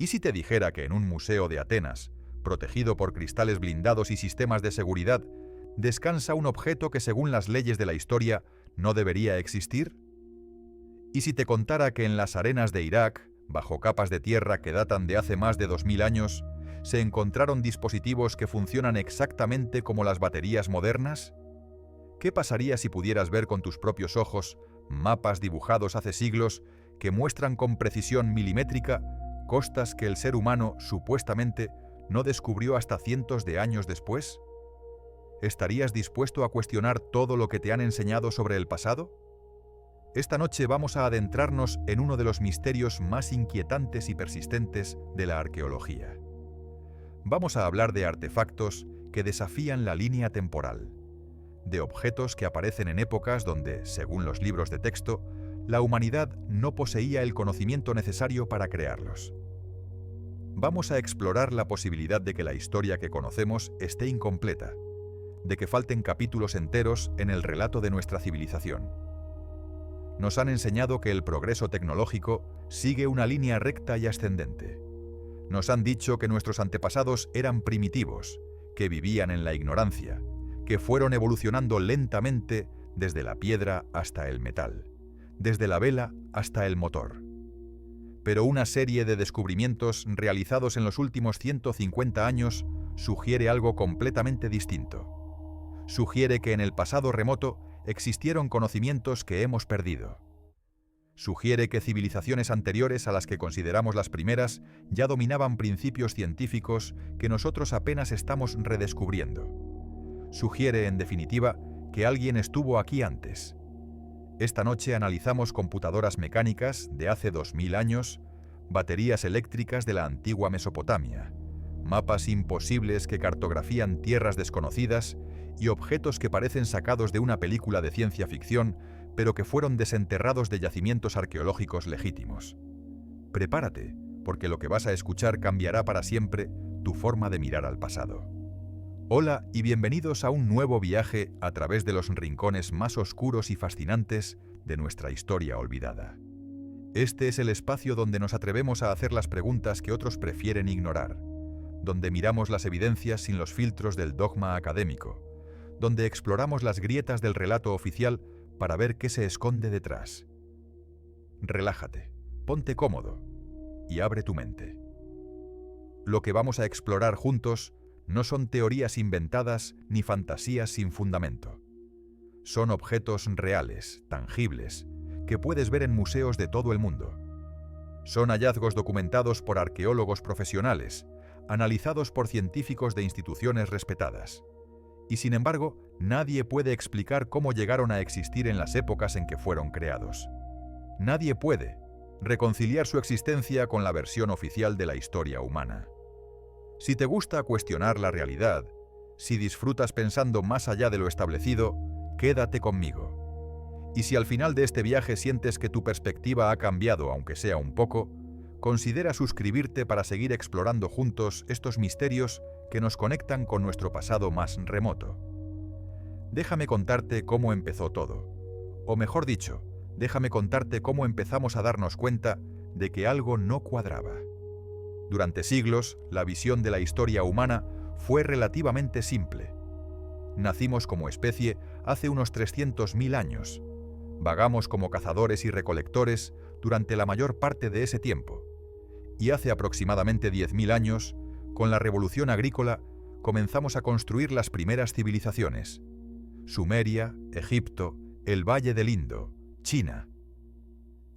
¿Y si te dijera que en un museo de Atenas, protegido por cristales blindados y sistemas de seguridad, descansa un objeto que según las leyes de la historia no debería existir? ¿Y si te contara que en las arenas de Irak, bajo capas de tierra que datan de hace más de 2000 años, se encontraron dispositivos que funcionan exactamente como las baterías modernas? ¿Qué pasaría si pudieras ver con tus propios ojos mapas dibujados hace siglos que muestran con precisión milimétrica costas que el ser humano, supuestamente, no descubrió hasta cientos de años después? ¿Estarías dispuesto a cuestionar todo lo que te han enseñado sobre el pasado? Esta noche vamos a adentrarnos en uno de los misterios más inquietantes y persistentes de la arqueología. Vamos a hablar de artefactos que desafían la línea temporal, de objetos que aparecen en épocas donde, según los libros de texto, la humanidad no poseía el conocimiento necesario para crearlos. Vamos a explorar la posibilidad de que la historia que conocemos esté incompleta, de que falten capítulos enteros en el relato de nuestra civilización. Nos han enseñado que el progreso tecnológico sigue una línea recta y ascendente. Nos han dicho que nuestros antepasados eran primitivos, que vivían en la ignorancia, que fueron evolucionando lentamente desde la piedra hasta el metal, desde la vela hasta el motor. Pero una serie de descubrimientos realizados en los últimos 150 años sugiere algo completamente distinto. Sugiere que en el pasado remoto existieron conocimientos que hemos perdido. Sugiere que civilizaciones anteriores a las que consideramos las primeras ya dominaban principios científicos que nosotros apenas estamos redescubriendo. Sugiere, en definitiva, que alguien estuvo aquí antes. Esta noche analizamos computadoras mecánicas de hace 2000 años, baterías eléctricas de la antigua Mesopotamia, mapas imposibles que cartografían tierras desconocidas y objetos que parecen sacados de una película de ciencia ficción, pero que fueron desenterrados de yacimientos arqueológicos legítimos. Prepárate, porque lo que vas a escuchar cambiará para siempre tu forma de mirar al pasado. Hola y bienvenidos a un nuevo viaje a través de los rincones más oscuros y fascinantes de nuestra historia olvidada. Este es el espacio donde nos atrevemos a hacer las preguntas que otros prefieren ignorar, donde miramos las evidencias sin los filtros del dogma académico, donde exploramos las grietas del relato oficial para ver qué se esconde detrás. Relájate, ponte cómodo y abre tu mente. Lo que vamos a explorar juntos no son teorías inventadas ni fantasías sin fundamento. Son objetos reales, tangibles, que puedes ver en museos de todo el mundo. Son hallazgos documentados por arqueólogos profesionales, analizados por científicos de instituciones respetadas. Y sin embargo, nadie puede explicar cómo llegaron a existir en las épocas en que fueron creados. Nadie puede reconciliar su existencia con la versión oficial de la historia humana. Si te gusta cuestionar la realidad, si disfrutas pensando más allá de lo establecido, quédate conmigo. Y si al final de este viaje sientes que tu perspectiva ha cambiado, aunque sea un poco, considera suscribirte para seguir explorando juntos estos misterios que nos conectan con nuestro pasado más remoto. Déjame contarte cómo empezó todo. O mejor dicho, déjame contarte cómo empezamos a darnos cuenta de que algo no cuadraba. Durante siglos, la visión de la historia humana fue relativamente simple. Nacimos como especie hace unos 300.000 años. Vagamos como cazadores y recolectores durante la mayor parte de ese tiempo. Y hace aproximadamente 10.000 años, con la revolución agrícola, comenzamos a construir las primeras civilizaciones. Sumeria, Egipto, el Valle del Indo, China.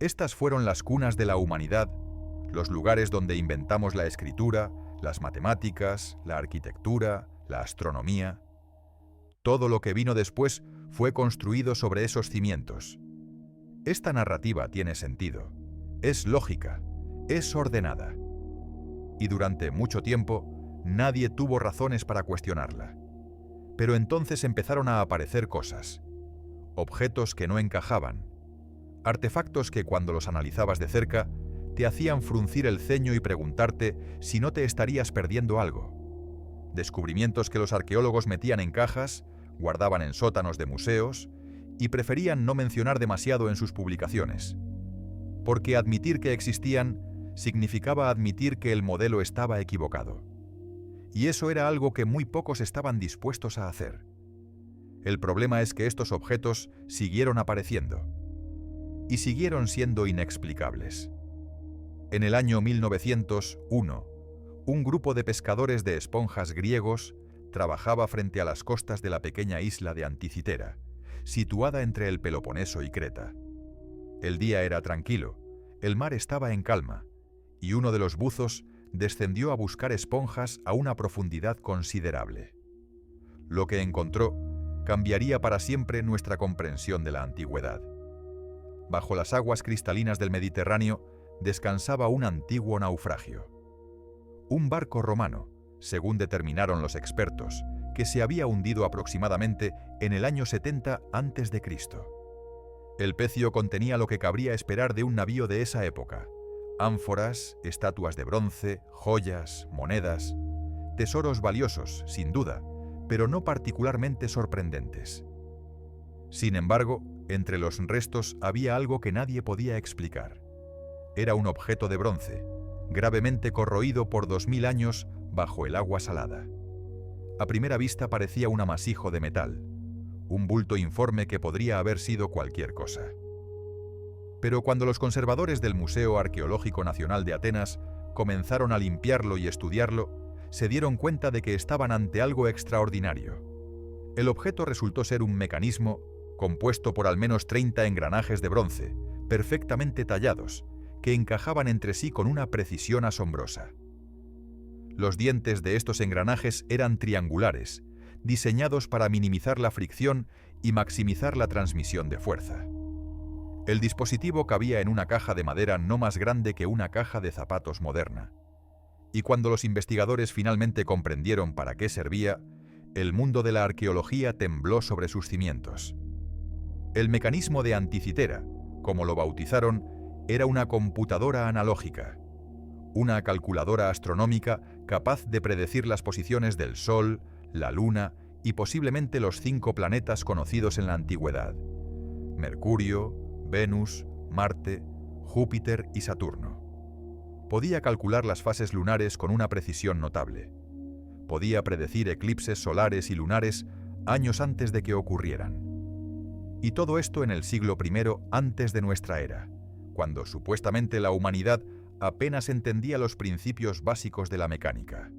Estas fueron las cunas de la humanidad, los lugares donde inventamos la escritura, las matemáticas, la arquitectura, la astronomía. Todo lo que vino después fue construido sobre esos cimientos. Esta narrativa tiene sentido, es lógica, es ordenada. Y durante mucho tiempo, nadie tuvo razones para cuestionarla. Pero entonces empezaron a aparecer cosas, objetos que no encajaban, artefactos que cuando los analizabas de cerca, te hacían fruncir el ceño y preguntarte si no te estarías perdiendo algo. Descubrimientos que los arqueólogos metían en cajas, guardaban en sótanos de museos y preferían no mencionar demasiado en sus publicaciones. Porque admitir que existían significaba admitir que el modelo estaba equivocado. Y eso era algo que muy pocos estaban dispuestos a hacer. El problema es que estos objetos siguieron apareciendo y siguieron siendo inexplicables. En el año 1901, un grupo de pescadores de esponjas griegos trabajaba frente a las costas de la pequeña isla de Anticitera, situada entre el Peloponeso y Creta. El día era tranquilo, el mar estaba en calma, y uno de los buzos descendió a buscar esponjas a una profundidad considerable. Lo que encontró cambiaría para siempre nuestra comprensión de la antigüedad. Bajo las aguas cristalinas del Mediterráneo descansaba un antiguo naufragio. Un barco romano, según determinaron los expertos, que se había hundido aproximadamente en el año 70 a.C. El pecio contenía lo que cabría esperar de un navío de esa época: ánforas, estatuas de bronce, joyas, monedas, tesoros valiosos, sin duda, pero no particularmente sorprendentes. Sin embargo, entre los restos había algo que nadie podía explicar. Era un objeto de bronce, gravemente corroído por 2000 años bajo el agua salada. A primera vista parecía un amasijo de metal, un bulto informe que podría haber sido cualquier cosa. Pero cuando los conservadores del Museo Arqueológico Nacional de Atenas comenzaron a limpiarlo y estudiarlo, se dieron cuenta de que estaban ante algo extraordinario. El objeto resultó ser un mecanismo compuesto por al menos 30 engranajes de bronce, perfectamente tallados, que encajaban entre sí con una precisión asombrosa. Los dientes de estos engranajes eran triangulares, diseñados para minimizar la fricción y maximizar la transmisión de fuerza. El dispositivo cabía en una caja de madera no más grande que una caja de zapatos moderna. Y cuando los investigadores finalmente comprendieron para qué servía, el mundo de la arqueología tembló sobre sus cimientos. El mecanismo de Anticitera, como lo bautizaron, era una computadora analógica, una calculadora astronómica capaz de predecir las posiciones del Sol, la Luna y posiblemente los 5 planetas conocidos en la antigüedad: Mercurio, Venus, Marte, Júpiter y Saturno. Podía calcular las fases lunares con una precisión notable. Podía predecir eclipses solares y lunares años antes de que ocurrieran. Y todo esto en el siglo I antes de nuestra era, cuando supuestamente la humanidad apenas entendía los principios básicos de la mecánica.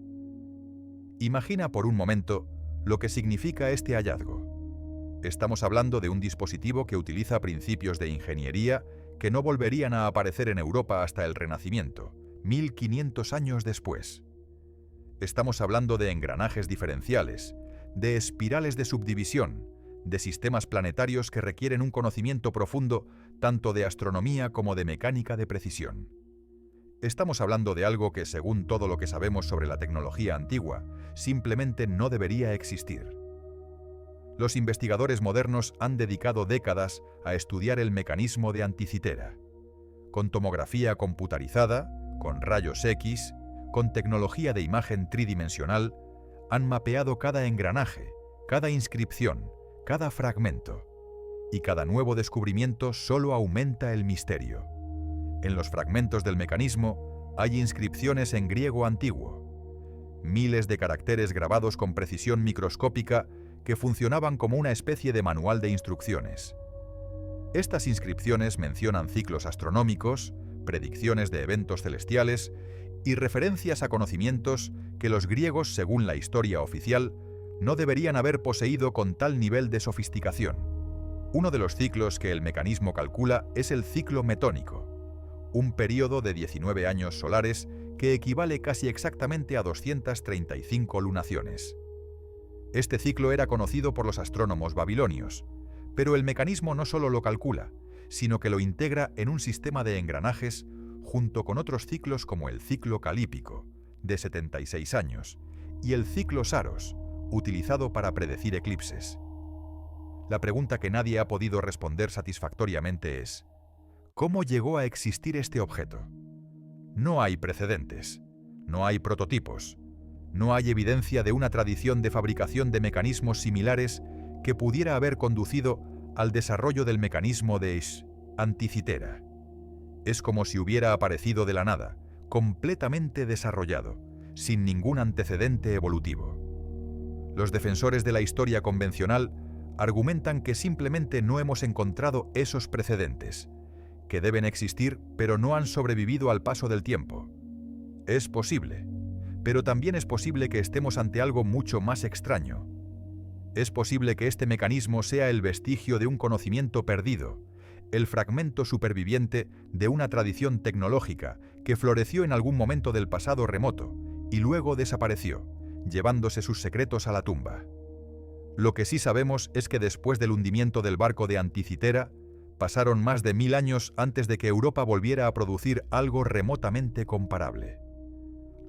Imagina por un momento lo que significa este hallazgo. Estamos hablando de un dispositivo que utiliza principios de ingeniería que no volverían a aparecer en Europa hasta el Renacimiento, 1500 años después. Estamos hablando de engranajes diferenciales, de espirales de subdivisión, de sistemas planetarios que requieren un conocimiento profundo tanto de astronomía como de mecánica de precisión. Estamos hablando de algo que, según todo lo que sabemos sobre la tecnología antigua, simplemente no debería existir. Los investigadores modernos han dedicado décadas a estudiar el mecanismo de Anticitera. Con tomografía computarizada, con rayos X, con tecnología de imagen tridimensional, han mapeado cada engranaje, cada inscripción, cada fragmento. Y cada nuevo descubrimiento solo aumenta el misterio. En los fragmentos del mecanismo hay inscripciones en griego antiguo, miles de caracteres grabados con precisión microscópica que funcionaban como una especie de manual de instrucciones. Estas inscripciones mencionan ciclos astronómicos, predicciones de eventos celestiales y referencias a conocimientos que los griegos, según la historia oficial, no deberían haber poseído con tal nivel de sofisticación. Uno de los ciclos que el mecanismo calcula es el ciclo metónico, un periodo de 19 años solares que equivale casi exactamente a 235 lunaciones. Este ciclo era conocido por los astrónomos babilonios, pero el mecanismo no solo lo calcula, sino que lo integra en un sistema de engranajes junto con otros ciclos como el ciclo calípico, de 76 años, y el ciclo Saros, utilizado para predecir eclipses. La pregunta que nadie ha podido responder satisfactoriamente es: ¿cómo llegó a existir este objeto? No hay precedentes, no hay prototipos, no hay evidencia de una tradición de fabricación de mecanismos similares que pudiera haber conducido al desarrollo del mecanismo de Anticitera. Es como si hubiera aparecido de la nada, completamente desarrollado, sin ningún antecedente evolutivo. Los defensores de la historia convencional argumentan que simplemente no hemos encontrado esos precedentes, que deben existir pero no han sobrevivido al paso del tiempo. Es posible, pero también es posible que estemos ante algo mucho más extraño. Es posible que este mecanismo sea el vestigio de un conocimiento perdido, el fragmento superviviente de una tradición tecnológica que floreció en algún momento del pasado remoto y luego desapareció, llevándose sus secretos a la tumba. Lo que sí sabemos es que después del hundimiento del barco de Anticitera, pasaron más de 1000 años antes de que Europa volviera a producir algo remotamente comparable.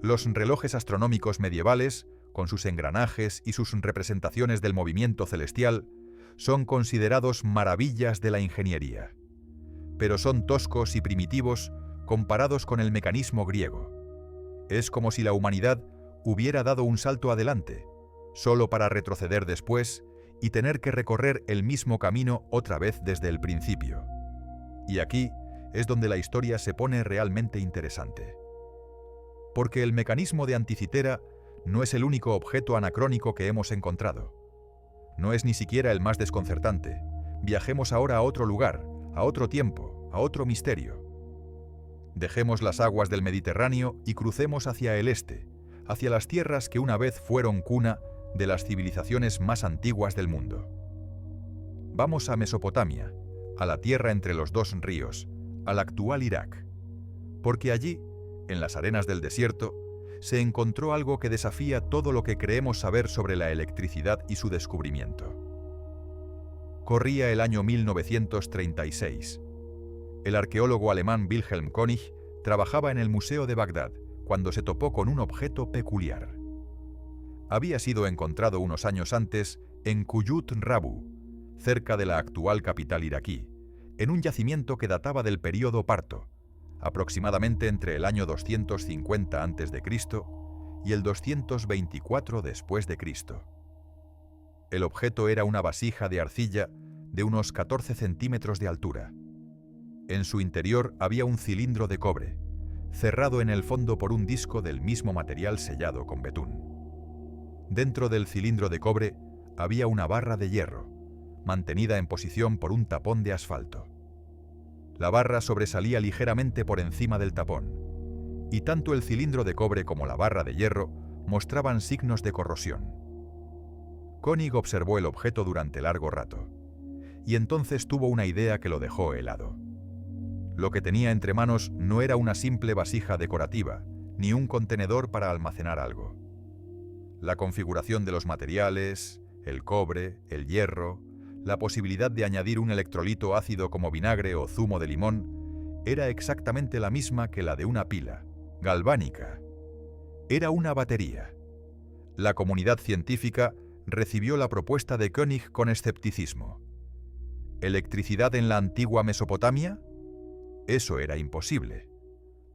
Los relojes astronómicos medievales, con sus engranajes y sus representaciones del movimiento celestial, son considerados maravillas de la ingeniería. Pero son toscos y primitivos comparados con el mecanismo griego. Es como si la humanidad hubiera dado un salto adelante, solo para retroceder después y tener que recorrer el mismo camino otra vez desde el principio. Y aquí es donde la historia se pone realmente interesante. Porque el mecanismo de Anticitera no es el único objeto anacrónico que hemos encontrado. No es ni siquiera el más desconcertante. Viajemos ahora a otro lugar, a otro tiempo, a otro misterio. Dejemos las aguas del Mediterráneo y crucemos hacia el este, hacia las tierras que una vez fueron cuna de las civilizaciones más antiguas del mundo. Vamos a Mesopotamia, a la tierra entre los dos ríos, al actual Irak, porque allí, en las arenas del desierto, se encontró algo que desafía todo lo que creemos saber sobre la electricidad y su descubrimiento. Corría el año 1936. El arqueólogo alemán Wilhelm König trabajaba en el Museo de Bagdad cuando se topó con un objeto peculiar. Había sido encontrado unos años antes en Kuyut Rabu, cerca de la actual capital iraquí, en un yacimiento que databa del período Parto, aproximadamente entre el año 250 a.C. y el 224 después de Cristo. El objeto era una vasija de arcilla de unos 14 centímetros de altura. En su interior había un cilindro de cobre, cerrado en el fondo por un disco del mismo material sellado con betún. Dentro del cilindro de cobre había una barra de hierro, mantenida en posición por un tapón de asfalto. La barra sobresalía ligeramente por encima del tapón, y tanto el cilindro de cobre como la barra de hierro mostraban signos de corrosión. König observó el objeto durante largo rato, y entonces tuvo una idea que lo dejó helado. Lo que tenía entre manos no era una simple vasija decorativa, ni un contenedor para almacenar algo. La configuración de los materiales, el cobre, el hierro, la posibilidad de añadir un electrolito ácido como vinagre o zumo de limón, era exactamente la misma que la de una pila, galvánica. Era una batería. La comunidad científica recibió la propuesta de König con escepticismo. ¿Electricidad en la antigua Mesopotamia? Eso era imposible.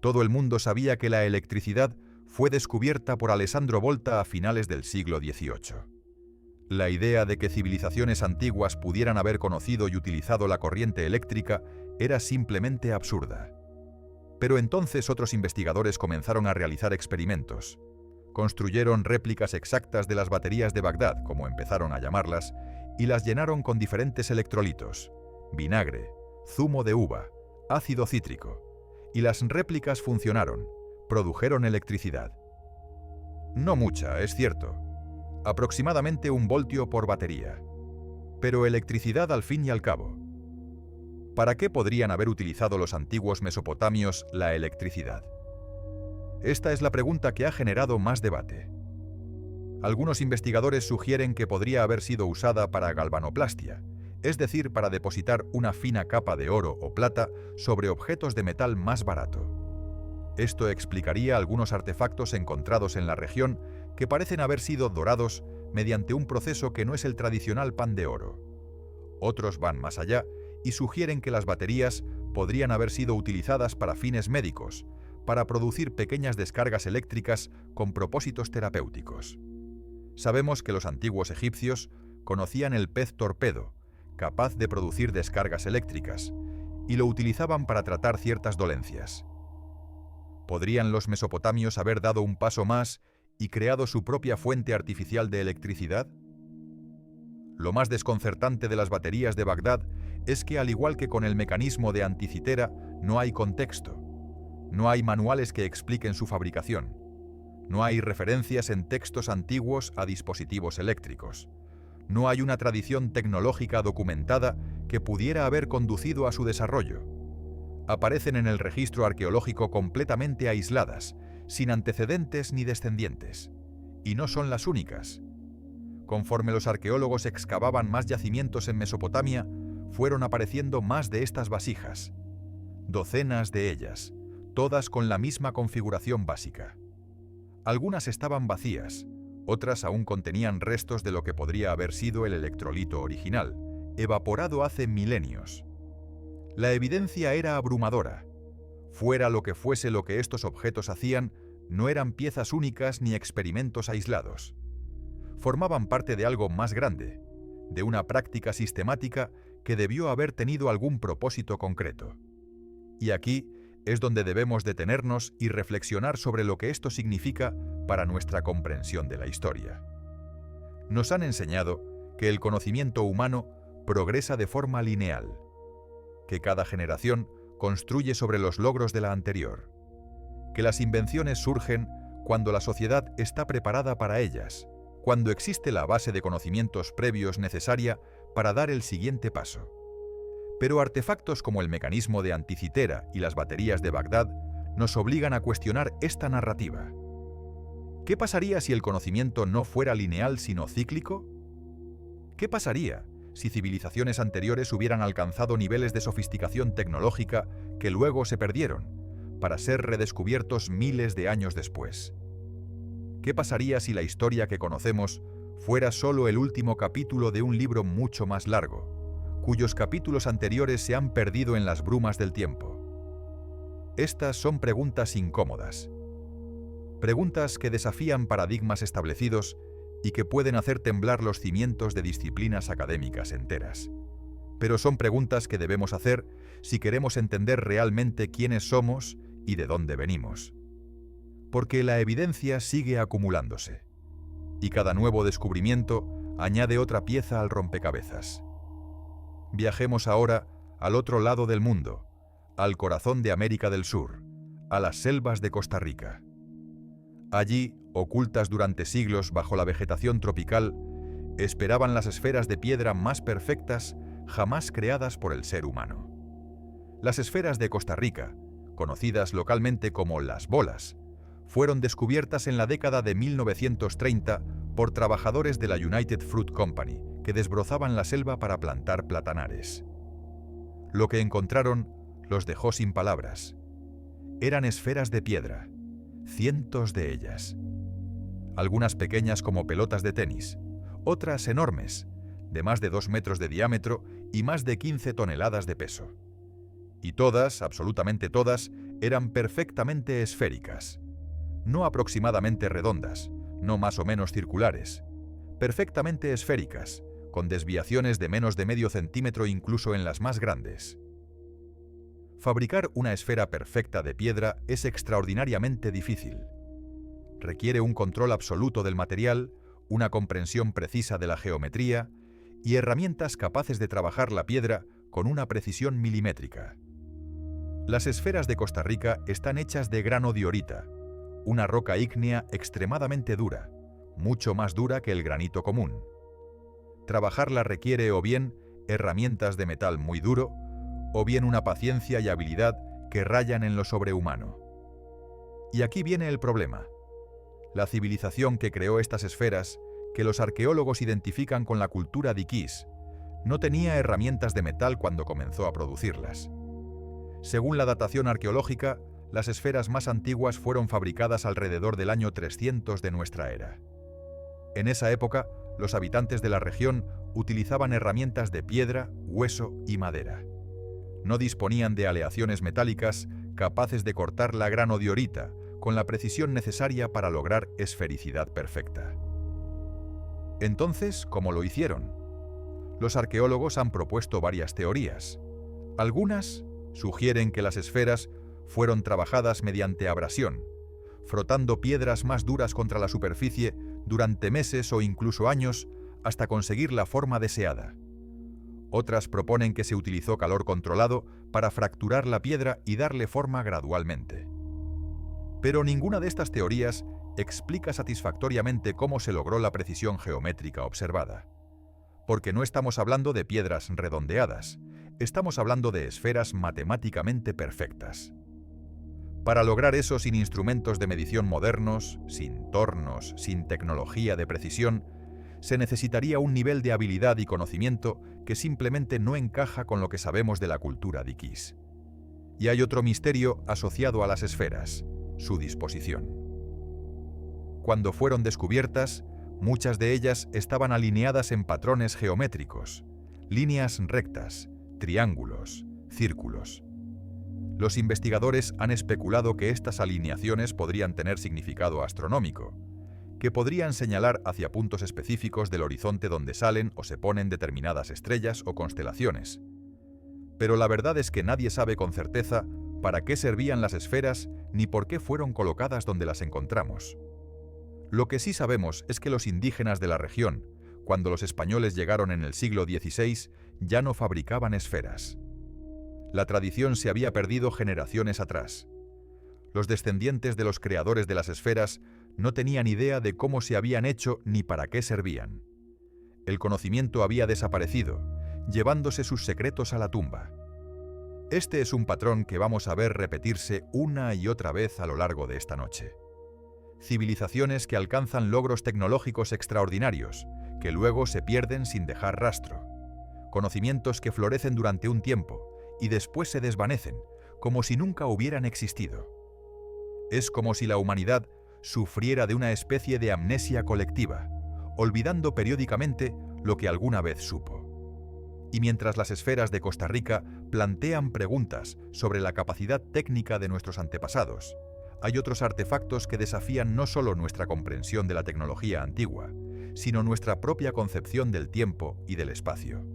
Todo el mundo sabía que la electricidad fue descubierta por Alessandro Volta a finales del siglo XVIII. La idea de que civilizaciones antiguas pudieran haber conocido y utilizado la corriente eléctrica era simplemente absurda. Pero entonces otros investigadores comenzaron a realizar experimentos. Construyeron réplicas exactas de las baterías de Bagdad, como empezaron a llamarlas, y las llenaron con diferentes electrolitos: vinagre, zumo de uva, ácido cítrico. Y las réplicas funcionaron, produjeron electricidad. No mucha, es cierto. Aproximadamente 1 voltio por batería. Pero electricidad al fin y al cabo. ¿Para qué podrían haber utilizado los antiguos mesopotamios la electricidad? Esta es la pregunta que ha generado más debate. Algunos investigadores sugieren que podría haber sido usada para galvanoplastia, es decir, para depositar una fina capa de oro o plata sobre objetos de metal más barato. Esto explicaría algunos artefactos encontrados en la región que parecen haber sido dorados mediante un proceso que no es el tradicional pan de oro. Otros van más allá y sugieren que las baterías podrían haber sido utilizadas para fines médicos, para producir pequeñas descargas eléctricas con propósitos terapéuticos. Sabemos que los antiguos egipcios conocían el pez torpedo, capaz de producir descargas eléctricas, y lo utilizaban para tratar ciertas dolencias. ¿Podrían los mesopotamios haber dado un paso más y creado su propia fuente artificial de electricidad? Lo más desconcertante de las baterías de Bagdad es que, al igual que con el mecanismo de Anticitera, no hay contexto. No hay manuales que expliquen su fabricación. No hay referencias en textos antiguos a dispositivos eléctricos. No hay una tradición tecnológica documentada que pudiera haber conducido a su desarrollo. Aparecen en el registro arqueológico completamente aisladas, sin antecedentes ni descendientes. Y no son las únicas. Conforme los arqueólogos excavaban más yacimientos en Mesopotamia, fueron apareciendo más de estas vasijas. Docenas de ellas, todas con la misma configuración básica. Algunas estaban vacías, otras aún contenían restos de lo que podría haber sido el electrolito original, evaporado hace milenios. La evidencia era abrumadora. Fuera lo que fuese lo que estos objetos hacían, no eran piezas únicas ni experimentos aislados. Formaban parte de algo más grande, de una práctica sistemática que debió haber tenido algún propósito concreto. Y aquí es donde debemos detenernos y reflexionar sobre lo que esto significa para nuestra comprensión de la historia. Nos han enseñado que el conocimiento humano progresa de forma lineal, que cada generación construye sobre los logros de la anterior, que las invenciones surgen cuando la sociedad está preparada para ellas, cuando existe la base de conocimientos previos necesaria para dar el siguiente paso. Pero artefactos como el mecanismo de Anticitera y las baterías de Bagdad nos obligan a cuestionar esta narrativa. ¿Qué pasaría si el conocimiento no fuera lineal sino cíclico? ¿Qué pasaría si civilizaciones anteriores hubieran alcanzado niveles de sofisticación tecnológica que luego se perdieron, para ser redescubiertos miles de años después? ¿Qué pasaría si la historia que conocemos fuera solo el último capítulo de un libro mucho más largo, cuyos capítulos anteriores se han perdido en las brumas del tiempo? Estas son preguntas incómodas. Preguntas que desafían paradigmas establecidos y que pueden hacer temblar los cimientos de disciplinas académicas enteras. Pero son preguntas que debemos hacer si queremos entender realmente quiénes somos y de dónde venimos. Porque la evidencia sigue acumulándose, y cada nuevo descubrimiento añade otra pieza al rompecabezas. Viajemos ahora al otro lado del mundo, al corazón de América del Sur, a las selvas de Costa Rica. Allí, ocultas durante siglos bajo la vegetación tropical, esperaban las esferas de piedra más perfectas jamás creadas por el ser humano. Las esferas de Costa Rica, conocidas localmente como las bolas, fueron descubiertas en la década de 1930 por trabajadores de la United Fruit Company, que desbrozaban la selva para plantar platanares. Lo que encontraron los dejó sin palabras. Eran esferas de piedra, cientos de ellas. Algunas pequeñas como pelotas de tenis, otras enormes, de más de 2 metros de diámetro y más de 15 toneladas de peso. Y todas, absolutamente todas, eran perfectamente esféricas. No aproximadamente redondas, no más o menos circulares, perfectamente esféricas, con desviaciones de menos de medio centímetro incluso en las más grandes. Fabricar una esfera perfecta de piedra es extraordinariamente difícil. Requiere un control absoluto del material, una comprensión precisa de la geometría y herramientas capaces de trabajar la piedra con una precisión milimétrica. Las esferas de Costa Rica están hechas de grano diorita, una roca ígnea extremadamente dura, mucho más dura que el granito común. Trabajarla requiere o bien herramientas de metal muy duro, o bien una paciencia y habilidad que rayan en lo sobrehumano. Y aquí viene el problema. La civilización que creó estas esferas, que los arqueólogos identifican con la cultura diquís, no tenía herramientas de metal cuando comenzó a producirlas. Según la datación arqueológica, las esferas más antiguas fueron fabricadas alrededor del año 300 de nuestra era. En esa época, los habitantes de la región utilizaban herramientas de piedra, hueso y madera. No disponían de aleaciones metálicas capaces de cortar la granodiorita con la precisión necesaria para lograr esfericidad perfecta. Entonces, ¿cómo lo hicieron? Los arqueólogos han propuesto varias teorías. Algunas sugieren que las esferas fueron trabajadas mediante abrasión, frotando piedras más duras contra la superficie durante meses o incluso años hasta conseguir la forma deseada. Otras proponen que se utilizó calor controlado para fracturar la piedra y darle forma gradualmente. Pero ninguna de estas teorías explica satisfactoriamente cómo se logró la precisión geométrica observada. Porque no estamos hablando de piedras redondeadas, estamos hablando de esferas matemáticamente perfectas. Para lograr eso sin instrumentos de medición modernos, sin tornos, sin tecnología de precisión, se necesitaría un nivel de habilidad y conocimiento que simplemente no encaja con lo que sabemos de la cultura diquís. Y hay otro misterio asociado a las esferas: su disposición. Cuando fueron descubiertas, muchas de ellas estaban alineadas en patrones geométricos, líneas rectas, triángulos, círculos. Los investigadores han especulado que estas alineaciones podrían tener significado astronómico, que podrían señalar hacia puntos específicos del horizonte donde salen o se ponen determinadas estrellas o constelaciones. Pero la verdad es que nadie sabe con certeza para qué servían las esferas ni por qué fueron colocadas donde las encontramos. Lo que sí sabemos es que los indígenas de la región, cuando los españoles llegaron en el siglo XVI, ya no fabricaban esferas. La tradición se había perdido generaciones atrás. Los descendientes de los creadores de las esferas no tenían idea de cómo se habían hecho ni para qué servían. El conocimiento había desaparecido, llevándose sus secretos a la tumba. Este es un patrón que vamos a ver repetirse una y otra vez a lo largo de esta noche. Civilizaciones que alcanzan logros tecnológicos extraordinarios, que luego se pierden sin dejar rastro. Conocimientos que florecen durante un tiempo y después se desvanecen, como si nunca hubieran existido. Es como si la humanidad sufriera de una especie de amnesia colectiva, olvidando periódicamente lo que alguna vez supo. Y mientras las esferas de Costa Rica plantean preguntas sobre la capacidad técnica de nuestros antepasados, hay otros artefactos que desafían no solo nuestra comprensión de la tecnología antigua, sino nuestra propia concepción del tiempo y del espacio.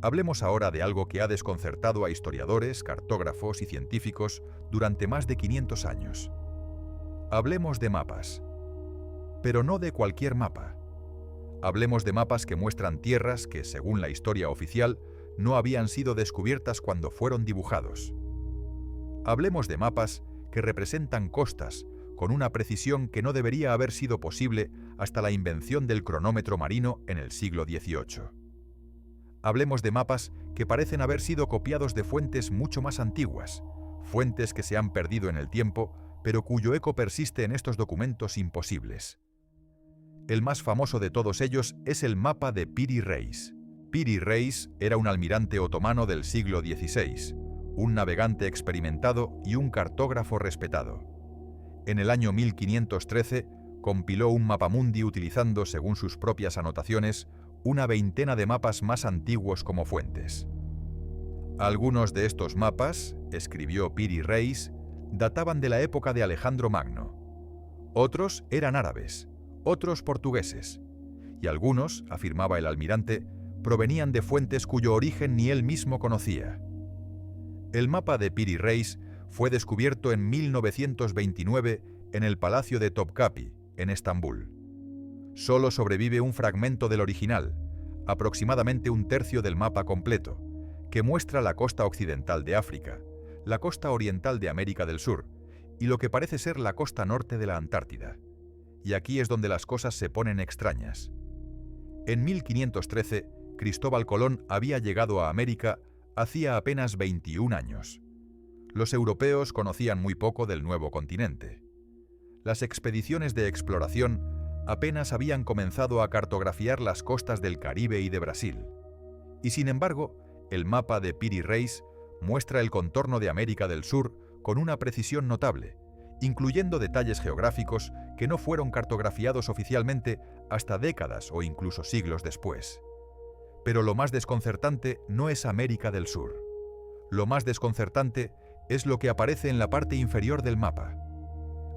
Hablemos ahora de algo que ha desconcertado a historiadores, cartógrafos y científicos durante más de 500 años. Hablemos de mapas. Pero no de cualquier mapa. Hablemos de mapas que muestran tierras que, según la historia oficial, no habían sido descubiertas cuando fueron dibujados. Hablemos de mapas que representan costas con una precisión que no debería haber sido posible hasta la invención del cronómetro marino en el siglo XVIII. Hablemos de mapas que parecen haber sido copiados de fuentes mucho más antiguas, fuentes que se han perdido en el tiempo, pero cuyo eco persiste en estos documentos imposibles. El más famoso de todos ellos es el mapa de Piri Reis. Piri Reis era un almirante otomano del siglo XVI, un navegante experimentado y un cartógrafo respetado. En el año 1513 compiló un mapamundi utilizando, según sus propias anotaciones, una veintena de mapas más antiguos como fuentes. Algunos de estos mapas, escribió Piri Reis, databan de la época de Alejandro Magno. Otros eran árabes, otros portugueses, y algunos, afirmaba el almirante, provenían de fuentes cuyo origen ni él mismo conocía. El mapa de Piri Reis fue descubierto en 1929 en el Palacio de Topkapi, en Estambul. Solo sobrevive un fragmento del original, aproximadamente un tercio del mapa completo, que muestra la costa occidental de África, la costa oriental de América del Sur y lo que parece ser la costa norte de la Antártida. Y aquí es donde las cosas se ponen extrañas. En 1513, Cristóbal Colón había llegado a América hacía apenas 21 años. Los europeos conocían muy poco del nuevo continente. Las expediciones de exploración apenas habían comenzado a cartografiar las costas del Caribe y de Brasil. Y sin embargo, el mapa de Piri Reis muestra el contorno de América del Sur con una precisión notable, incluyendo detalles geográficos que no fueron cartografiados oficialmente hasta décadas o incluso siglos después. Pero lo más desconcertante no es América del Sur. Lo más desconcertante es lo que aparece en la parte inferior del mapa.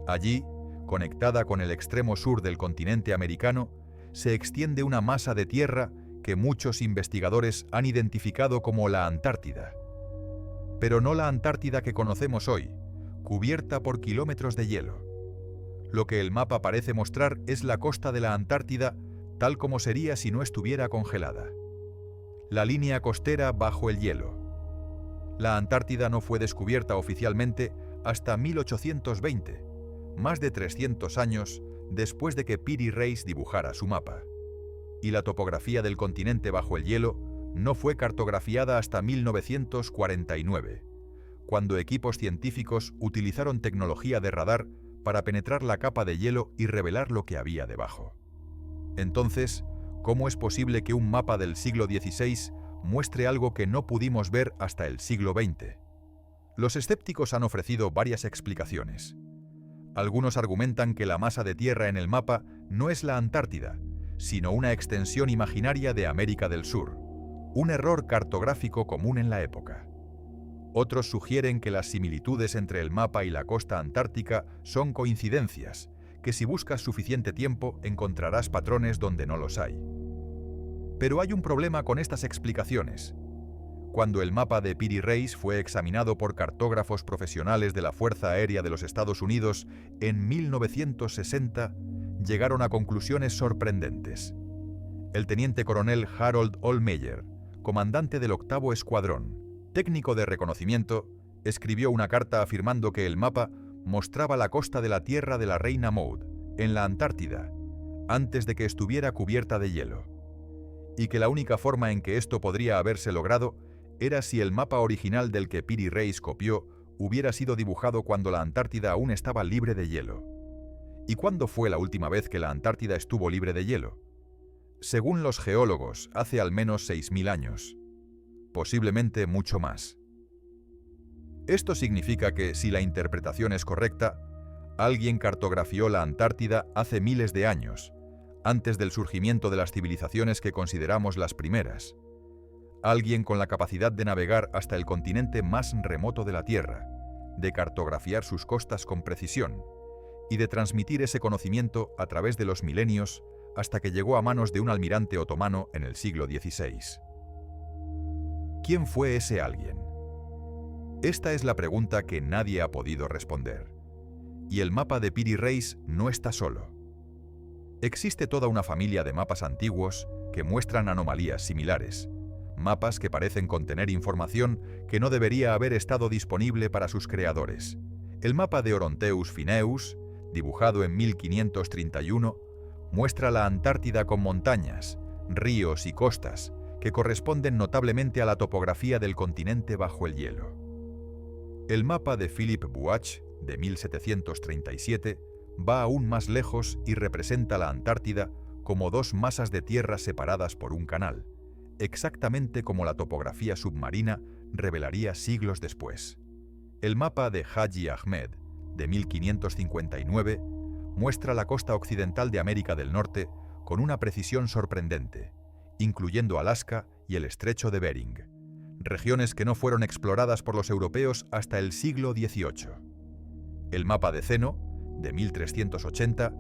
Allí, conectada con el extremo sur del continente americano, se extiende una masa de tierra que muchos investigadores han identificado como la Antártida. Pero no la Antártida que conocemos hoy, cubierta por kilómetros de hielo. Lo que el mapa parece mostrar es la costa de la Antártida tal como sería si no estuviera congelada. La línea costera bajo el hielo. La Antártida no fue descubierta oficialmente hasta 1820, más de 300 años después de que Piri Reis dibujara su mapa. Y la topografía del continente bajo el hielo no fue cartografiada hasta 1949, cuando equipos científicos utilizaron tecnología de radar para penetrar la capa de hielo y revelar lo que había debajo. Entonces, ¿cómo es posible que un mapa del siglo XVI muestre algo que no pudimos ver hasta el siglo XX? Los escépticos han ofrecido varias explicaciones. Algunos argumentan que la masa de tierra en el mapa no es la Antártida, sino una extensión imaginaria de América del Sur, un error cartográfico común en la época. Otros sugieren que las similitudes entre el mapa y la costa antártica son coincidencias, que si buscas suficiente tiempo encontrarás patrones donde no los hay. Pero hay un problema con estas explicaciones. Cuando el mapa de Piri Reis fue examinado por cartógrafos profesionales de la Fuerza Aérea de los Estados Unidos en 1960, llegaron a conclusiones sorprendentes. El teniente coronel Harold Ohlmeyer, comandante del 8º Escuadrón, técnico de reconocimiento, escribió una carta afirmando que el mapa mostraba la costa de la Tierra de la Reina Maud, en la Antártida, antes de que estuviera cubierta de hielo, y que la única forma en que esto podría haberse logrado era si el mapa original del que Piri Reis copió hubiera sido dibujado cuando la Antártida aún estaba libre de hielo. ¿Y cuándo fue la última vez que la Antártida estuvo libre de hielo? Según los geólogos, hace al menos 6.000 años. Posiblemente mucho más. Esto significa que, si la interpretación es correcta, alguien cartografió la Antártida hace miles de años, antes del surgimiento de las civilizaciones que consideramos las primeras. Alguien con la capacidad de navegar hasta el continente más remoto de la Tierra, de cartografiar sus costas con precisión y de transmitir ese conocimiento a través de los milenios hasta que llegó a manos de un almirante otomano en el siglo XVI. ¿Quién fue ese alguien? Esta es la pregunta que nadie ha podido responder. Y el mapa de Piri Reis no está solo. Existe toda una familia de mapas antiguos que muestran anomalías similares, mapas que parecen contener información que no debería haber estado disponible para sus creadores. El mapa de Oronteus Phineus, dibujado en 1531, muestra la Antártida con montañas, ríos y costas, que corresponden notablemente a la topografía del continente bajo el hielo. El mapa de Philip Buach, de 1737, va aún más lejos y representa la Antártida como dos masas de tierra separadas por un canal, exactamente como la topografía submarina revelaría siglos después. El mapa de Haji Ahmed, de 1559, muestra la costa occidental de América del Norte con una precisión sorprendente, incluyendo Alaska y el estrecho de Bering, regiones que no fueron exploradas por los europeos hasta el siglo XVIII. El mapa de Zeno, de 1380,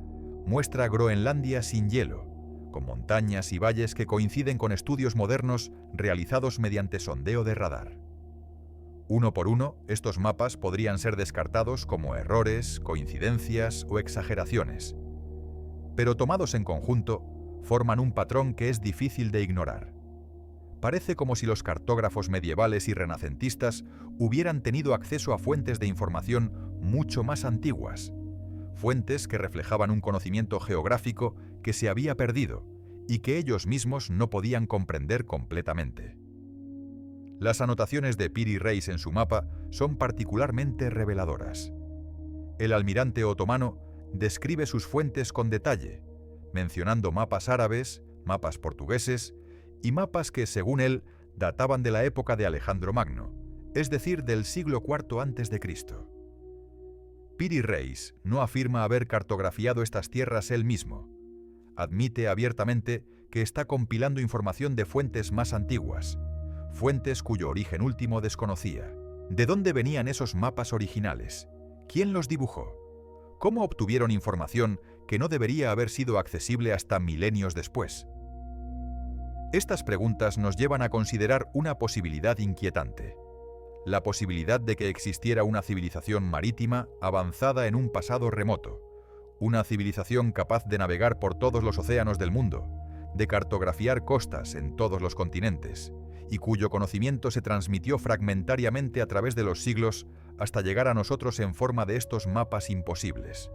muestra Groenlandia sin hielo, con montañas y valles que coinciden con estudios modernos realizados mediante sondeo de radar. Uno por uno, estos mapas podrían ser descartados como errores, coincidencias o exageraciones, pero tomados en conjunto, forman un patrón que es difícil de ignorar. Parece como si los cartógrafos medievales y renacentistas hubieran tenido acceso a fuentes de información mucho más antiguas, fuentes que reflejaban un conocimiento geográfico que se había perdido y que ellos mismos no podían comprender completamente. Las anotaciones de Piri Reis en su mapa son particularmente reveladoras. El almirante otomano describe sus fuentes con detalle, mencionando mapas árabes, mapas portugueses y mapas que, según él, databan de la época de Alejandro Magno, es decir, del siglo IV a.C. Piri Reis no afirma haber cartografiado estas tierras él mismo. Admite abiertamente que está compilando información de fuentes más antiguas, fuentes cuyo origen último desconocía. ¿De dónde venían esos mapas originales? ¿Quién los dibujó? ¿Cómo obtuvieron información que no debería haber sido accesible hasta milenios después? Estas preguntas nos llevan a considerar una posibilidad inquietante: la posibilidad de que existiera una civilización marítima avanzada en un pasado remoto, una civilización capaz de navegar por todos los océanos del mundo, de cartografiar costas en todos los continentes, y cuyo conocimiento se transmitió fragmentariamente a través de los siglos hasta llegar a nosotros en forma de estos mapas imposibles.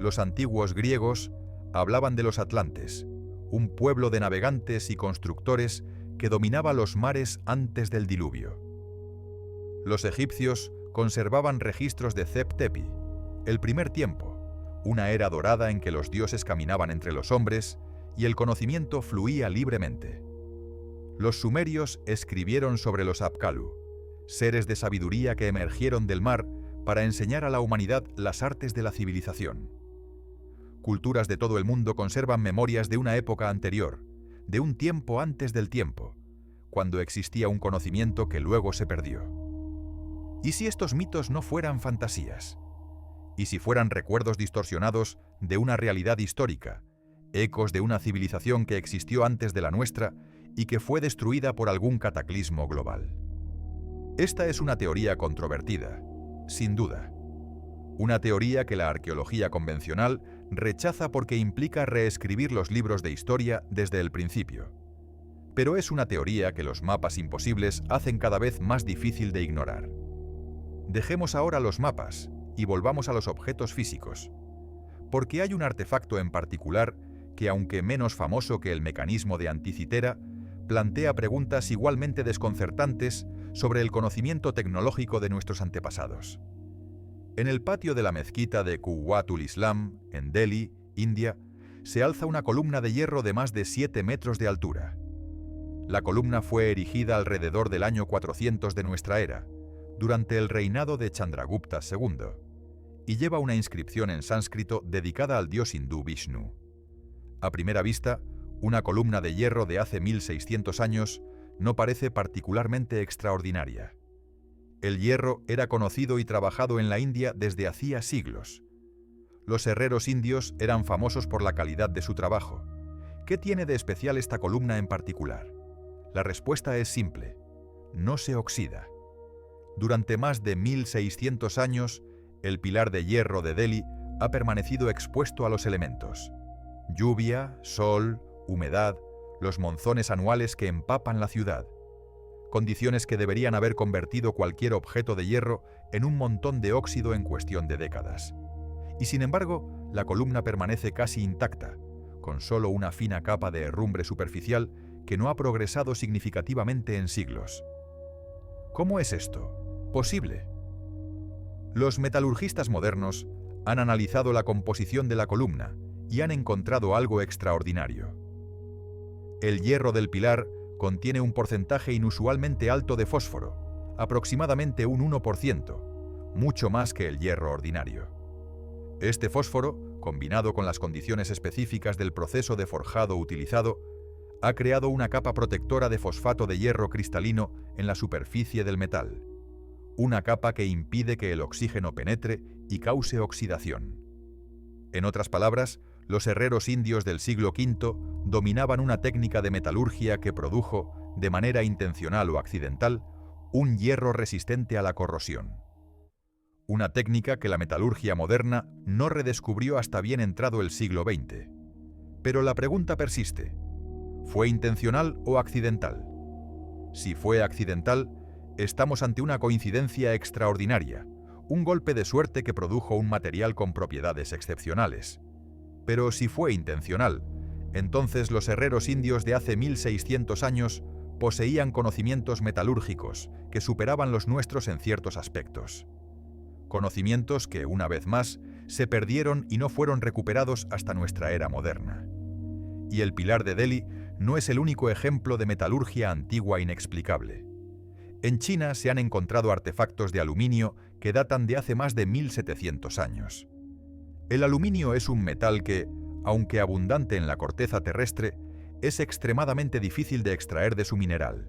Los antiguos griegos hablaban de los atlantes, un pueblo de navegantes y constructores que dominaba los mares antes del diluvio. Los egipcios conservaban registros de Zep-Tepi, el primer tiempo, una era dorada en que los dioses caminaban entre los hombres y el conocimiento fluía libremente. Los sumerios escribieron sobre los Apkallu, seres de sabiduría que emergieron del mar para enseñar a la humanidad las artes de la civilización. Culturas de todo el mundo conservan memorias de una época anterior, de un tiempo antes del tiempo, cuando existía un conocimiento que luego se perdió. ¿Y si estos mitos no fueran fantasías? ¿Y si fueran recuerdos distorsionados de una realidad histórica, ecos de una civilización que existió antes de la nuestra y que fue destruida por algún cataclismo global? Esta es una teoría controvertida, sin duda. Una teoría que la arqueología convencional rechaza porque implica reescribir los libros de historia desde el principio. Pero es una teoría que los mapas imposibles hacen cada vez más difícil de ignorar. Dejemos ahora los mapas y volvamos a los objetos físicos, porque hay un artefacto en particular que, aunque menos famoso que el mecanismo de Anticitera, plantea preguntas igualmente desconcertantes sobre el conocimiento tecnológico de nuestros antepasados. En el patio de la mezquita de Quwwatul Islam, en Delhi, India, se alza una columna de hierro de más de 7 metros de altura. La columna fue erigida alrededor del año 400 de nuestra era, durante el reinado de Chandragupta II, y lleva una inscripción en sánscrito dedicada al dios hindú Vishnu. A primera vista, una columna de hierro de hace 1600 años no parece particularmente extraordinaria. El hierro era conocido y trabajado en la India desde hacía siglos. Los herreros indios eran famosos por la calidad de su trabajo. ¿Qué tiene de especial esta columna en particular? La respuesta es simple: no se oxida. Durante más de 1600 años, el pilar de hierro de Delhi ha permanecido expuesto a los elementos: lluvia, sol, humedad, los monzones anuales que empapan la ciudad. Condiciones que deberían haber convertido cualquier objeto de hierro en un montón de óxido en cuestión de décadas. Y sin embargo, la columna permanece casi intacta, con solo una fina capa de herrumbre superficial que no ha progresado significativamente en siglos. ¿Cómo es esto posible? Los metalurgistas modernos han analizado la composición de la columna y han encontrado algo extraordinario. El hierro del pilar contiene un porcentaje inusualmente alto de fósforo, aproximadamente un 1%, mucho más que el hierro ordinario. Este fósforo, combinado con las condiciones específicas del proceso de forjado utilizado, ha creado una capa protectora de fosfato de hierro cristalino en la superficie del metal, una capa que impide que el oxígeno penetre y cause oxidación. En otras palabras, los herreros indios del siglo V dominaban una técnica de metalurgia que produjo, de manera intencional o accidental, un hierro resistente a la corrosión. Una técnica que la metalurgia moderna no redescubrió hasta bien entrado el siglo XX. Pero la pregunta persiste: ¿fue intencional o accidental? Si fue accidental, estamos ante una coincidencia extraordinaria, un golpe de suerte que produjo un material con propiedades excepcionales. Pero si fue intencional, entonces los herreros indios de hace 1600 años poseían conocimientos metalúrgicos que superaban los nuestros en ciertos aspectos. Conocimientos que, una vez más, se perdieron y no fueron recuperados hasta nuestra era moderna. Y el pilar de Delhi no es el único ejemplo de metalurgia antigua inexplicable. En China se han encontrado artefactos de aluminio que datan de hace más de 1700 años. El aluminio es un metal que, aunque abundante en la corteza terrestre, es extremadamente difícil de extraer de su mineral.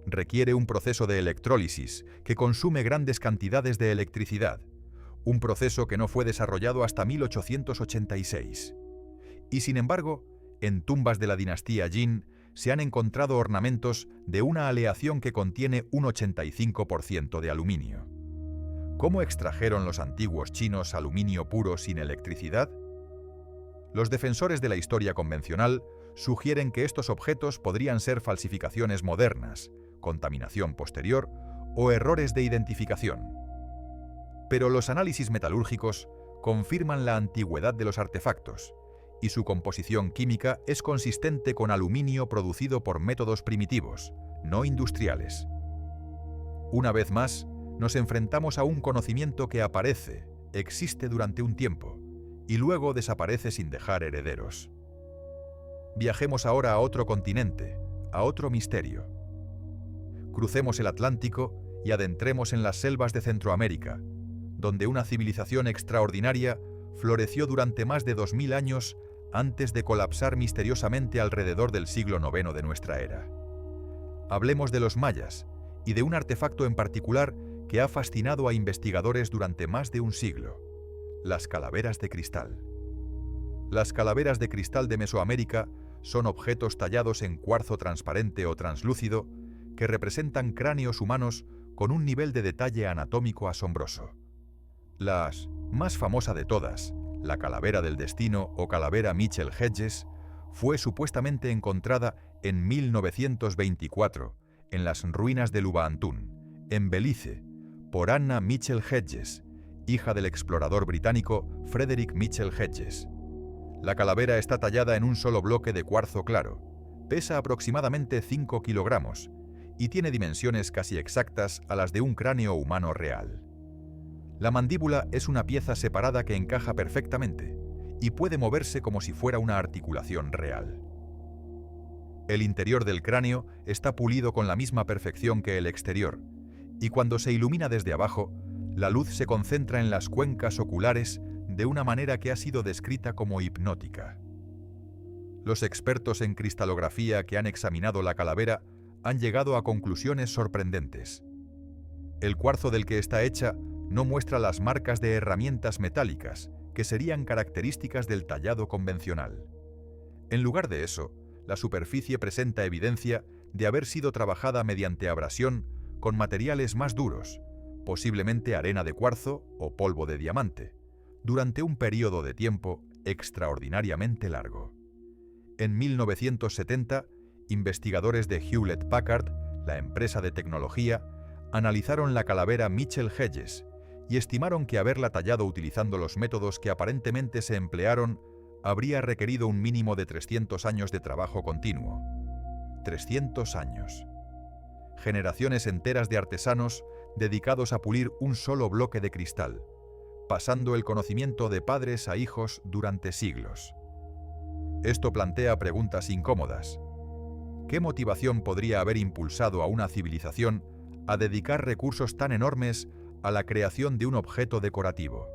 Requiere un proceso de electrólisis que consume grandes cantidades de electricidad, un proceso que no fue desarrollado hasta 1886. Y sin embargo, en tumbas de la dinastía Jin se han encontrado ornamentos de una aleación que contiene un 85% de aluminio. ¿Cómo extrajeron los antiguos chinos aluminio puro sin electricidad? Los defensores de la historia convencional sugieren que estos objetos podrían ser falsificaciones modernas, contaminación posterior o errores de identificación. Pero los análisis metalúrgicos confirman la antigüedad de los artefactos, y su composición química es consistente con aluminio producido por métodos primitivos, no industriales. Una vez más, nos enfrentamos a un conocimiento que aparece, existe durante un tiempo, y luego desaparece sin dejar herederos. Viajemos ahora a otro continente, a otro misterio. Crucemos el Atlántico y adentremos en las selvas de Centroamérica, donde una civilización extraordinaria floreció durante más de 2000 años antes de colapsar misteriosamente alrededor del siglo IX de nuestra era. Hablemos de los mayas y de un artefacto en particular que ha fascinado a investigadores durante más de un siglo: las calaveras de cristal. Las calaveras de cristal de Mesoamérica son objetos tallados en cuarzo transparente o translúcido que representan cráneos humanos con un nivel de detalle anatómico asombroso. La más famosa de todas, la calavera del destino o calavera Mitchell-Hedges, fue supuestamente encontrada en 1924 en las ruinas de Lubantún, en Belice, por Anna Mitchell-Hedges, hija del explorador británico Frederick Mitchell-Hedges. La calavera está tallada en un solo bloque de cuarzo claro, pesa aproximadamente 5 kilogramos y tiene dimensiones casi exactas a las de un cráneo humano real. La mandíbula es una pieza separada que encaja perfectamente y puede moverse como si fuera una articulación real. El interior del cráneo está pulido con la misma perfección que el exterior, y cuando se ilumina desde abajo, la luz se concentra en las cuencas oculares de una manera que ha sido descrita como hipnótica. Los expertos en cristalografía que han examinado la calavera han llegado a conclusiones sorprendentes. El cuarzo del que está hecha no muestra las marcas de herramientas metálicas que serían características del tallado convencional. En lugar de eso, la superficie presenta evidencia de haber sido trabajada mediante abrasión con materiales más duros, posiblemente arena de cuarzo o polvo de diamante, durante un periodo de tiempo extraordinariamente largo. En 1970, investigadores de Hewlett-Packard, la empresa de tecnología, analizaron la calavera Mitchell-Hedges y estimaron que haberla tallado utilizando los métodos que aparentemente se emplearon habría requerido un mínimo de 300 años de trabajo continuo. 300 años. Generaciones enteras de artesanos dedicados a pulir un solo bloque de cristal, pasando el conocimiento de padres a hijos durante siglos. Esto plantea preguntas incómodas. ¿Qué motivación podría haber impulsado a una civilización a dedicar recursos tan enormes a la creación de un objeto decorativo?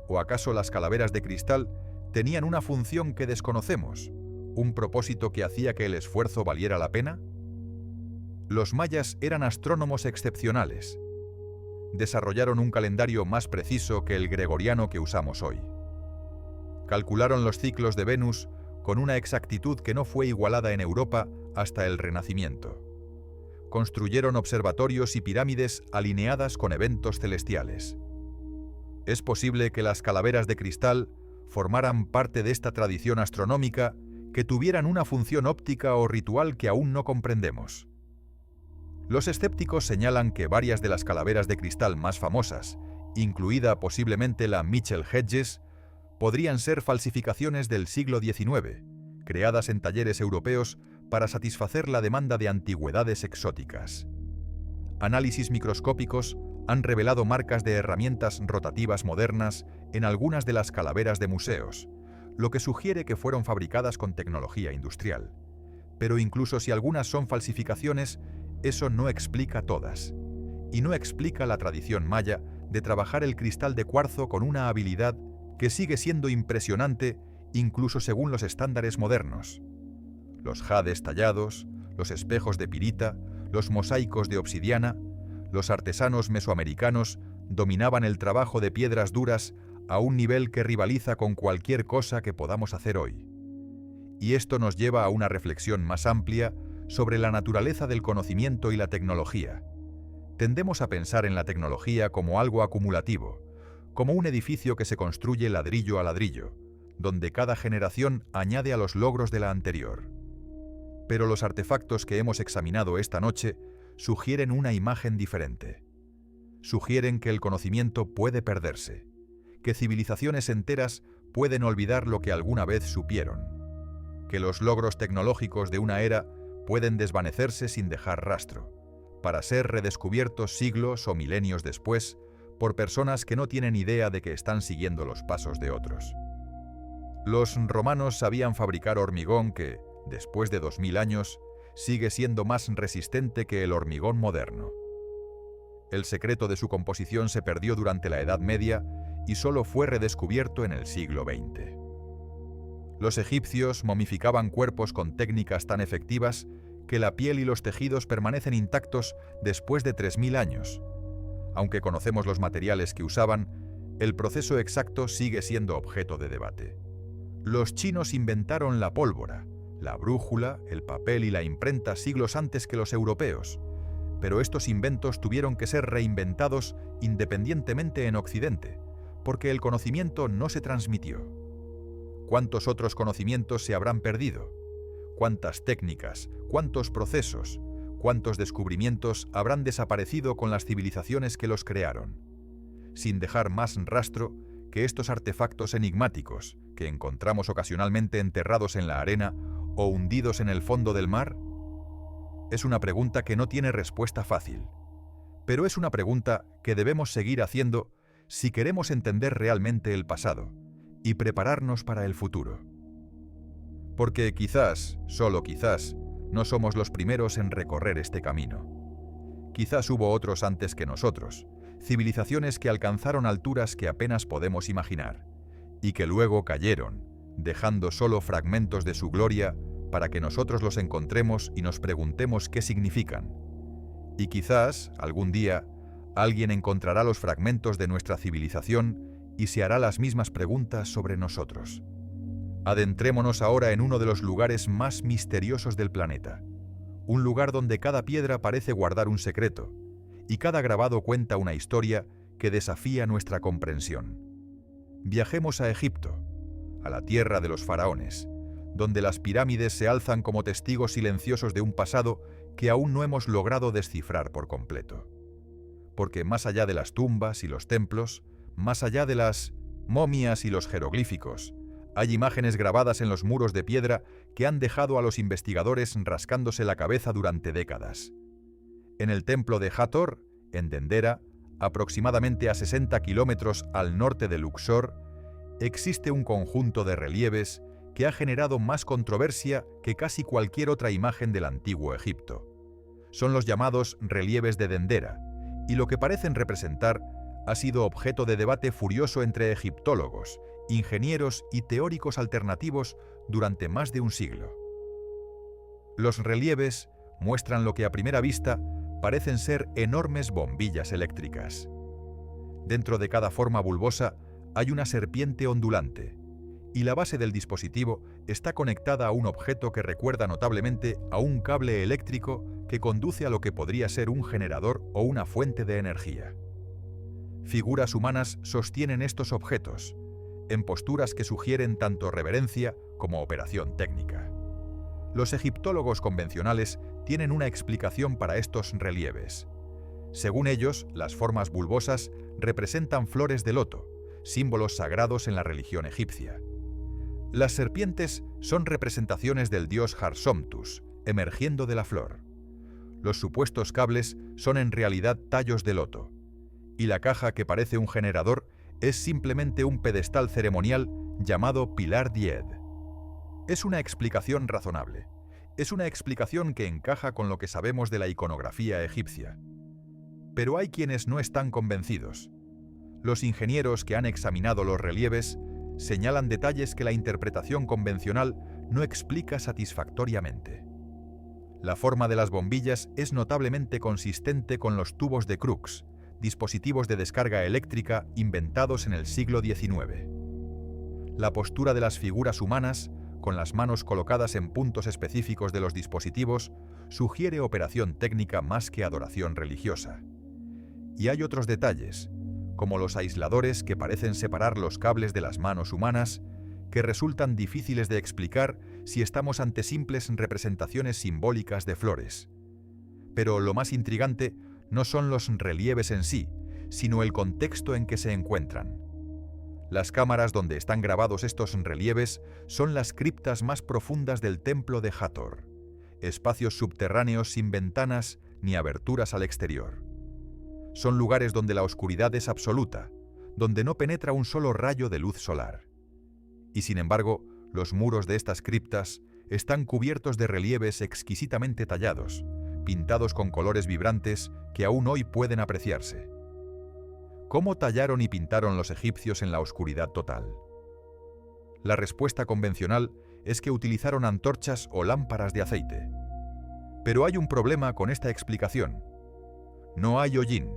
¿O acaso las calaveras de cristal tenían una función que desconocemos, un propósito que hacía que el esfuerzo valiera la pena? Los mayas eran astrónomos excepcionales. Desarrollaron un calendario más preciso que el gregoriano que usamos hoy. Calcularon los ciclos de Venus con una exactitud que no fue igualada en Europa hasta el Renacimiento. Construyeron observatorios y pirámides alineadas con eventos celestiales. Es posible que las calaveras de cristal formaran parte de esta tradición astronómica, que tuvieran una función óptica o ritual que aún no comprendemos. Los escépticos señalan que varias de las calaveras de cristal más famosas, incluida posiblemente la Mitchell-Hedges, podrían ser falsificaciones del siglo XIX, creadas en talleres europeos para satisfacer la demanda de antigüedades exóticas. Análisis microscópicos han revelado marcas de herramientas rotativas modernas en algunas de las calaveras de museos, lo que sugiere que fueron fabricadas con tecnología industrial. Pero incluso si algunas son falsificaciones, eso no explica todas. Y no explica la tradición maya de trabajar el cristal de cuarzo con una habilidad que sigue siendo impresionante incluso según los estándares modernos. Los jades tallados, los espejos de pirita, los mosaicos de obsidiana, los artesanos mesoamericanos dominaban el trabajo de piedras duras a un nivel que rivaliza con cualquier cosa que podamos hacer hoy. Y esto nos lleva a una reflexión más amplia sobre la naturaleza del conocimiento y la tecnología. Tendemos a pensar en la tecnología como algo acumulativo, como un edificio que se construye ladrillo a ladrillo, donde cada generación añade a los logros de la anterior. Pero los artefactos que hemos examinado esta noche sugieren una imagen diferente. Sugieren que el conocimiento puede perderse, que civilizaciones enteras pueden olvidar lo que alguna vez supieron, que los logros tecnológicos de una era pueden desvanecerse sin dejar rastro, para ser redescubiertos siglos o milenios después por personas que no tienen idea de que están siguiendo los pasos de otros. Los romanos sabían fabricar hormigón que, después de 2000 años, sigue siendo más resistente que el hormigón moderno. El secreto de su composición se perdió durante la Edad Media y solo fue redescubierto en el siglo XX. Los egipcios momificaban cuerpos con técnicas tan efectivas que la piel y los tejidos permanecen intactos después de 3000 años. Aunque conocemos los materiales que usaban, el proceso exacto sigue siendo objeto de debate. Los chinos inventaron la pólvora, la brújula, el papel y la imprenta siglos antes que los europeos, pero estos inventos tuvieron que ser reinventados independientemente en Occidente, porque el conocimiento no se transmitió. ¿Cuántos otros conocimientos se habrán perdido? ¿Cuántas técnicas, cuántos procesos, cuántos descubrimientos habrán desaparecido con las civilizaciones que los crearon, sin dejar más rastro que estos artefactos enigmáticos que encontramos ocasionalmente enterrados en la arena o hundidos en el fondo del mar? Es una pregunta que no tiene respuesta fácil, pero es una pregunta que debemos seguir haciendo si queremos entender realmente el pasado y prepararnos para el futuro. Porque quizás, solo quizás, no somos los primeros en recorrer este camino. Quizás hubo otros antes que nosotros, civilizaciones que alcanzaron alturas que apenas podemos imaginar, y que luego cayeron, dejando solo fragmentos de su gloria para que nosotros los encontremos y nos preguntemos qué significan. Y quizás, algún día, alguien encontrará los fragmentos de nuestra civilización y se hará las mismas preguntas sobre nosotros. Adentrémonos ahora en uno de los lugares más misteriosos del planeta, un lugar donde cada piedra parece guardar un secreto, y cada grabado cuenta una historia que desafía nuestra comprensión. Viajemos a Egipto, a la tierra de los faraones, donde las pirámides se alzan como testigos silenciosos de un pasado que aún no hemos logrado descifrar por completo. Porque más allá de las tumbas y los templos, más allá de las momias y los jeroglíficos, hay imágenes grabadas en los muros de piedra que han dejado a los investigadores rascándose la cabeza durante décadas. En el templo de Hathor, en Dendera, aproximadamente a 60 kilómetros al norte de Luxor, existe un conjunto de relieves que ha generado más controversia que casi cualquier otra imagen del antiguo Egipto. Son los llamados relieves de Dendera, y lo que parecen representar ha sido objeto de debate furioso entre egiptólogos, ingenieros y teóricos alternativos durante más de un siglo. Los relieves muestran lo que a primera vista parecen ser enormes bombillas eléctricas. Dentro de cada forma bulbosa hay una serpiente ondulante, y la base del dispositivo está conectada a un objeto que recuerda notablemente a un cable eléctrico que conduce a lo que podría ser un generador o una fuente de energía. Figuras humanas sostienen estos objetos, en posturas que sugieren tanto reverencia como operación técnica. Los egiptólogos convencionales tienen una explicación para estos relieves. Según ellos, las formas bulbosas representan flores de loto, símbolos sagrados en la religión egipcia. Las serpientes son representaciones del dios Harsomtus, emergiendo de la flor. Los supuestos cables son en realidad tallos de loto, y la caja que parece un generador es simplemente un pedestal ceremonial llamado Pilar Died. Es una explicación razonable. Es una explicación que encaja con lo que sabemos de la iconografía egipcia. Pero hay quienes no están convencidos. Los ingenieros que han examinado los relieves señalan detalles que la interpretación convencional no explica satisfactoriamente. La forma de las bombillas es notablemente consistente con los tubos de Crookes, dispositivos de descarga eléctrica inventados en el siglo XIX. La postura de las figuras humanas con las manos colocadas en puntos específicos de los dispositivos, sugiere operación técnica más que adoración religiosa. Y hay otros detalles, como los aisladores que parecen separar los cables de las manos humanas, que resultan difíciles de explicar si estamos ante simples representaciones simbólicas de flores. Pero lo más intrigante no son los relieves en sí, sino el contexto en que se encuentran. Las cámaras donde están grabados estos relieves son las criptas más profundas del templo de Hathor, espacios subterráneos sin ventanas ni aberturas al exterior. Son lugares donde la oscuridad es absoluta, donde no penetra un solo rayo de luz solar. Y sin embargo, los muros de estas criptas están cubiertos de relieves exquisitamente tallados, pintados con colores vibrantes que aún hoy pueden apreciarse. ¿Cómo tallaron y pintaron los egipcios en la oscuridad total? La respuesta convencional es que utilizaron antorchas o lámparas de aceite. Pero hay un problema con esta explicación. No hay hollín.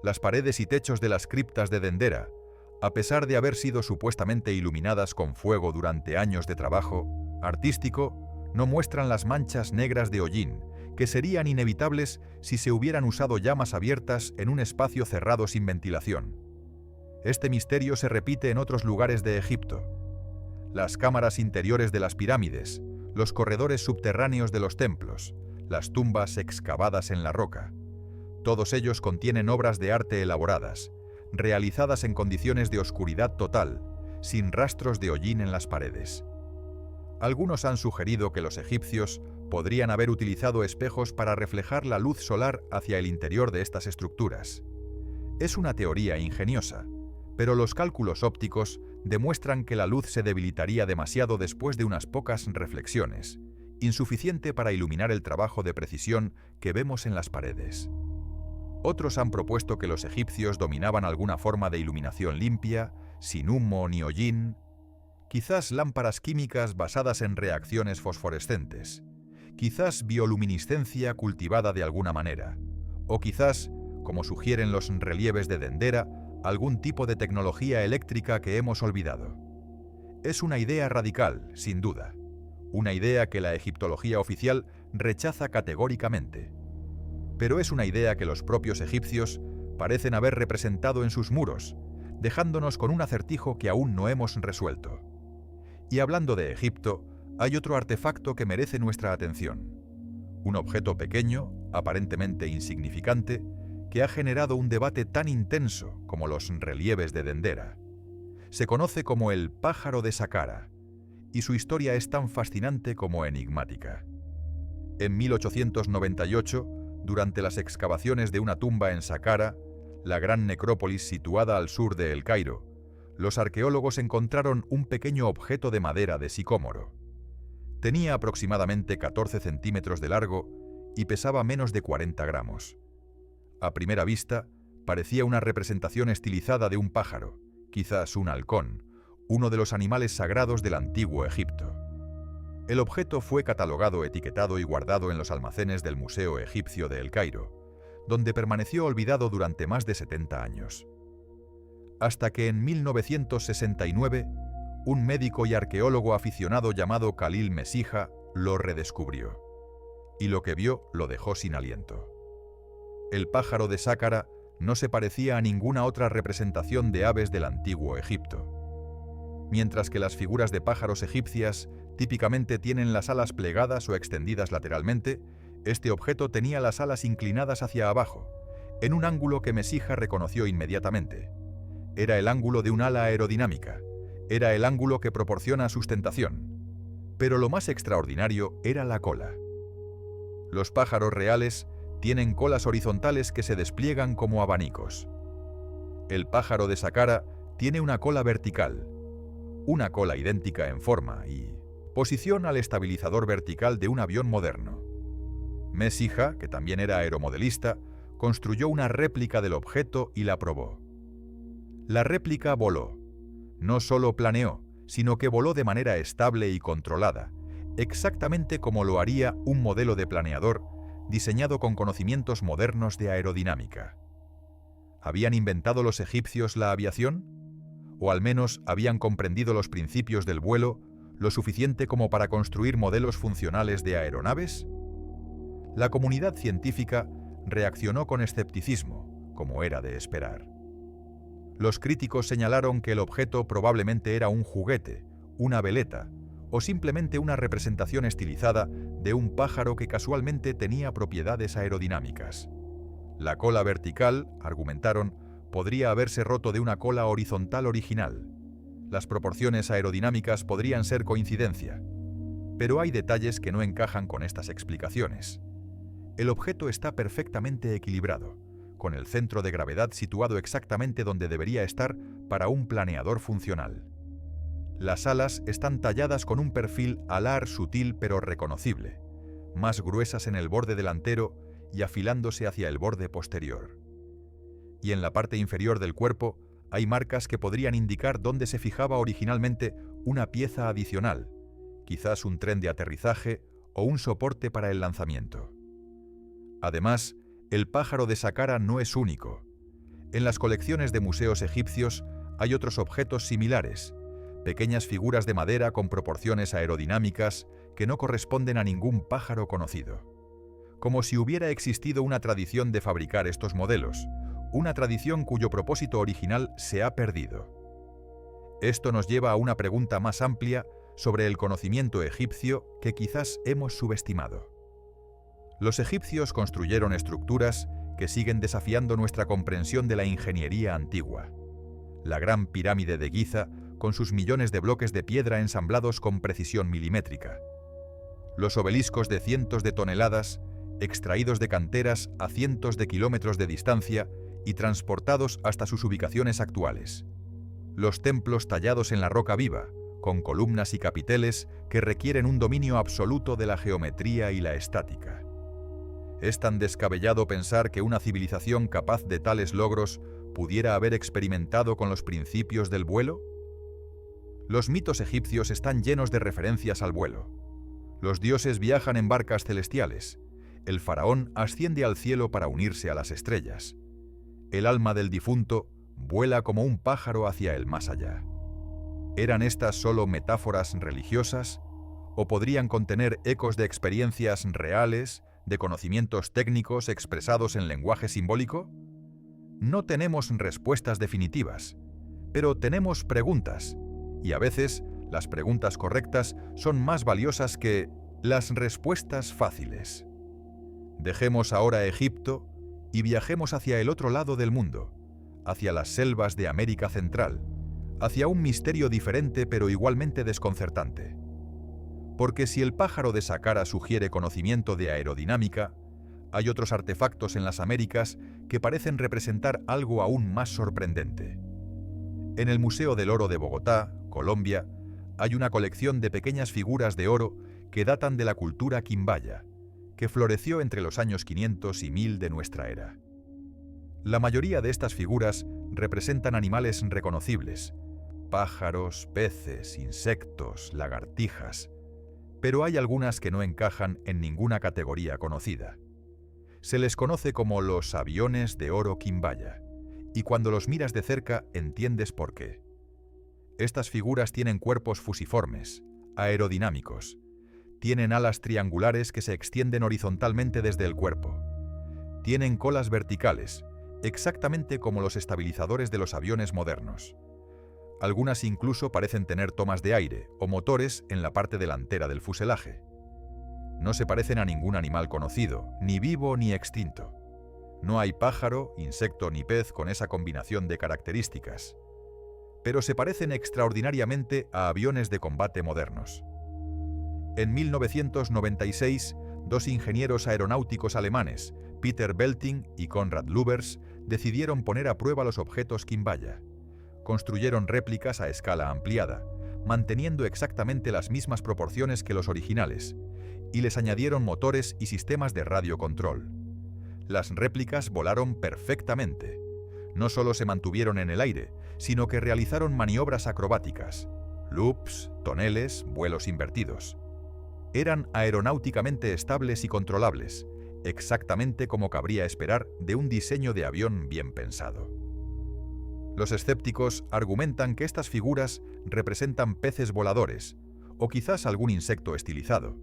Las paredes y techos de las criptas de Dendera, a pesar de haber sido supuestamente iluminadas con fuego durante años de trabajo artístico, no muestran las manchas negras de hollín, que serían inevitables si se hubieran usado llamas abiertas en un espacio cerrado sin ventilación. Este misterio se repite en otros lugares de Egipto. Las cámaras interiores de las pirámides, los corredores subterráneos de los templos, las tumbas excavadas en la roca. Todos ellos contienen obras de arte elaboradas, realizadas en condiciones de oscuridad total, sin rastros de hollín en las paredes. Algunos han sugerido que los egipcios podrían haber utilizado espejos para reflejar la luz solar hacia el interior de estas estructuras. Es una teoría ingeniosa, pero los cálculos ópticos demuestran que la luz se debilitaría demasiado después de unas pocas reflexiones, insuficiente para iluminar el trabajo de precisión que vemos en las paredes. Otros han propuesto que los egipcios dominaban alguna forma de iluminación limpia, sin humo ni hollín, quizás lámparas químicas basadas en reacciones fosforescentes, quizás bioluminiscencia cultivada de alguna manera, o quizás, como sugieren los relieves de Dendera, algún tipo de tecnología eléctrica que hemos olvidado. Es una idea radical, sin duda, una idea que la egiptología oficial rechaza categóricamente. Pero es una idea que los propios egipcios parecen haber representado en sus muros, dejándonos con un acertijo que aún no hemos resuelto. Y hablando de Egipto, hay otro artefacto que merece nuestra atención. Un objeto pequeño, aparentemente insignificante, que ha generado un debate tan intenso como los relieves de Dendera. Se conoce como el pájaro de Saqqara, y su historia es tan fascinante como enigmática. En 1898, durante las excavaciones de una tumba en Saqqara, la gran necrópolis situada al sur de El Cairo, los arqueólogos encontraron un pequeño objeto de madera de sicómoro. Tenía aproximadamente 14 centímetros de largo y pesaba menos de 40 gramos. A primera vista, parecía una representación estilizada de un pájaro, quizás un halcón, uno de los animales sagrados del antiguo Egipto. El objeto fue catalogado, etiquetado y guardado en los almacenes del Museo Egipcio de El Cairo, donde permaneció olvidado durante más de 70 años. Hasta que en 1969, un médico y arqueólogo aficionado llamado Khalil Mesija lo redescubrió. Y lo que vio lo dejó sin aliento. El pájaro de Saqqara no se parecía a ninguna otra representación de aves del antiguo Egipto. Mientras que las figuras de pájaros egipcias típicamente tienen las alas plegadas o extendidas lateralmente, este objeto tenía las alas inclinadas hacia abajo, en un ángulo que Mesija reconoció inmediatamente. Era el ángulo de un ala aerodinámica, era el ángulo que proporciona sustentación. Pero lo más extraordinario era la cola. Los pájaros reales tienen colas horizontales que se despliegan como abanicos. El pájaro de Saqqara tiene una cola vertical, una cola idéntica en forma y posición al estabilizador vertical de un avión moderno. Mesija, que también era aeromodelista, construyó una réplica del objeto y la probó. La réplica voló. No solo planeó, sino que voló de manera estable y controlada, exactamente como lo haría un modelo de planeador diseñado con conocimientos modernos de aerodinámica. ¿Habían inventado los egipcios la aviación? ¿O al menos habían comprendido los principios del vuelo, ¿Lo suficiente como para construir modelos funcionales de aeronaves? La comunidad científica reaccionó con escepticismo, como era de esperar. Los críticos señalaron que el objeto probablemente era un juguete, una veleta, o simplemente una representación estilizada de un pájaro que casualmente tenía propiedades aerodinámicas. La cola vertical, argumentaron, podría haberse roto de una cola horizontal original. Las proporciones aerodinámicas podrían ser coincidencia. Pero hay detalles que no encajan con estas explicaciones. El objeto está perfectamente equilibrado, con el centro de gravedad situado exactamente donde debería estar para un planeador funcional. Las alas están talladas con un perfil alar sutil pero reconocible, más gruesas en el borde delantero y afilándose hacia el borde posterior. Y en la parte inferior del cuerpo hay marcas que podrían indicar dónde se fijaba originalmente una pieza adicional, quizás un tren de aterrizaje o un soporte para el lanzamiento. Además, el pájaro de Saqqara no es único. En las colecciones de museos egipcios hay otros objetos similares, pequeñas figuras de madera con proporciones aerodinámicas que no corresponden a ningún pájaro conocido. Como si hubiera existido una tradición de fabricar estos modelos, una tradición cuyo propósito original se ha perdido. Esto nos lleva a una pregunta más amplia sobre el conocimiento egipcio que quizás hemos subestimado. Los egipcios construyeron estructuras que siguen desafiando nuestra comprensión de la ingeniería antigua. La Gran Pirámide de Giza, con sus millones de bloques de piedra ensamblados con precisión milimétrica. Los obeliscos de cientos de toneladas, extraídos de canteras a cientos de kilómetros de distancia y transportados hasta sus ubicaciones actuales. Los templos tallados en la roca viva, con columnas y capiteles que requieren un dominio absoluto de la geometría y la estática. ¿Es tan descabellado pensar que una civilización capaz de tales logros pudiera haber experimentado con los principios del vuelo? Los mitos egipcios están llenos de referencias al vuelo. Los dioses viajan en barcas celestiales. El faraón asciende al cielo para unirse a las estrellas. El alma del difunto vuela como un pájaro hacia el más allá. ¿Eran estas solo metáforas religiosas? ¿O podrían contener ecos de experiencias reales, de conocimientos técnicos expresados en lenguaje simbólico? No tenemos respuestas definitivas, pero tenemos preguntas, y a veces las preguntas correctas son más valiosas que las respuestas fáciles. Dejemos ahora Egipto y viajemos hacia el otro lado del mundo, hacia las selvas de América Central, hacia un misterio diferente pero igualmente desconcertante. Porque si el pájaro de Saqqara sugiere conocimiento de aerodinámica, hay otros artefactos en las Américas que parecen representar algo aún más sorprendente. En el Museo del Oro de Bogotá, Colombia, hay una colección de pequeñas figuras de oro que datan de la cultura quimbaya, que floreció entre los años 500 y 1000 de nuestra era. La mayoría de estas figuras representan animales reconocibles, pájaros, peces, insectos, lagartijas, pero hay algunas que no encajan en ninguna categoría conocida. Se les conoce como los aviones de oro quimbaya, y cuando los miras de cerca entiendes por qué. Estas figuras tienen cuerpos fusiformes, aerodinámicos. Tienen alas triangulares que se extienden horizontalmente desde el cuerpo. Tienen colas verticales, exactamente como los estabilizadores de los aviones modernos. Algunas incluso parecen tener tomas de aire o motores en la parte delantera del fuselaje. No se parecen a ningún animal conocido, ni vivo ni extinto. No hay pájaro, insecto ni pez con esa combinación de características. Pero se parecen extraordinariamente a aviones de combate modernos. En 1996, dos ingenieros aeronáuticos alemanes, Peter Belting y Konrad Lubers, decidieron poner a prueba los objetos quimbaya. Construyeron réplicas a escala ampliada, manteniendo exactamente las mismas proporciones que los originales, y les añadieron motores y sistemas de radiocontrol. Las réplicas volaron perfectamente. No solo se mantuvieron en el aire, sino que realizaron maniobras acrobáticas, loops, toneles, vuelos invertidos. Eran aeronáuticamente estables y controlables, exactamente como cabría esperar de un diseño de avión bien pensado. Los escépticos argumentan que estas figuras representan peces voladores, o quizás algún insecto estilizado.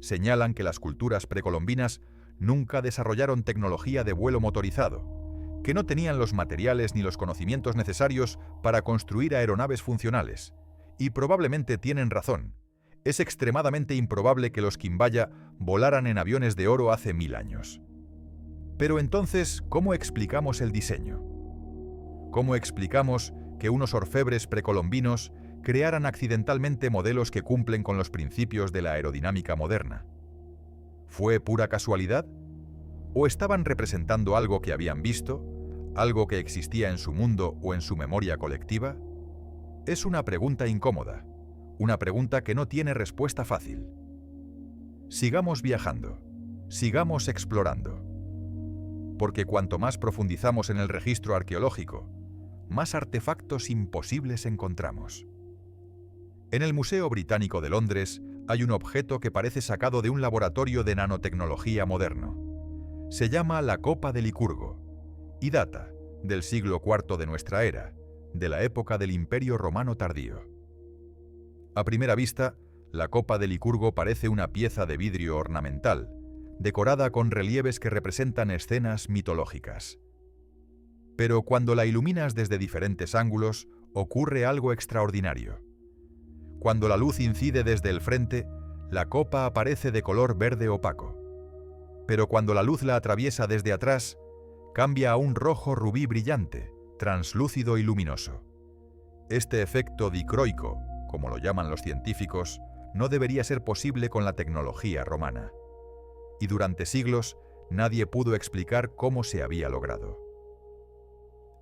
Señalan que las culturas precolombinas nunca desarrollaron tecnología de vuelo motorizado, que no tenían los materiales ni los conocimientos necesarios para construir aeronaves funcionales. Y probablemente tienen razón. Es extremadamente improbable que los quimbaya volaran en aviones de oro hace 1000 años. Pero entonces, ¿cómo explicamos el diseño? ¿Cómo explicamos que unos orfebres precolombinos crearan accidentalmente modelos que cumplen con los principios de la aerodinámica moderna? ¿Fue pura casualidad? ¿O estaban representando algo que habían visto, algo que existía en su mundo o en su memoria colectiva? Es una pregunta incómoda, una pregunta que no tiene respuesta fácil. Sigamos viajando, sigamos explorando. Porque cuanto más profundizamos en el registro arqueológico, más artefactos imposibles encontramos. En el Museo Británico de Londres hay un objeto que parece sacado de un laboratorio de nanotecnología moderno. Se llama la Copa de Licurgo y data del siglo IV de nuestra era, de la época del Imperio Romano tardío. A primera vista, la Copa de Licurgo parece una pieza de vidrio ornamental, decorada con relieves que representan escenas mitológicas. Pero cuando la iluminas desde diferentes ángulos, ocurre algo extraordinario. Cuando la luz incide desde el frente, la copa aparece de color verde opaco. Pero cuando la luz la atraviesa desde atrás, cambia a un rojo rubí brillante, translúcido y luminoso. Este efecto dicroico, como lo llaman los científicos, no debería ser posible con la tecnología romana. Y durante siglos, nadie pudo explicar cómo se había logrado.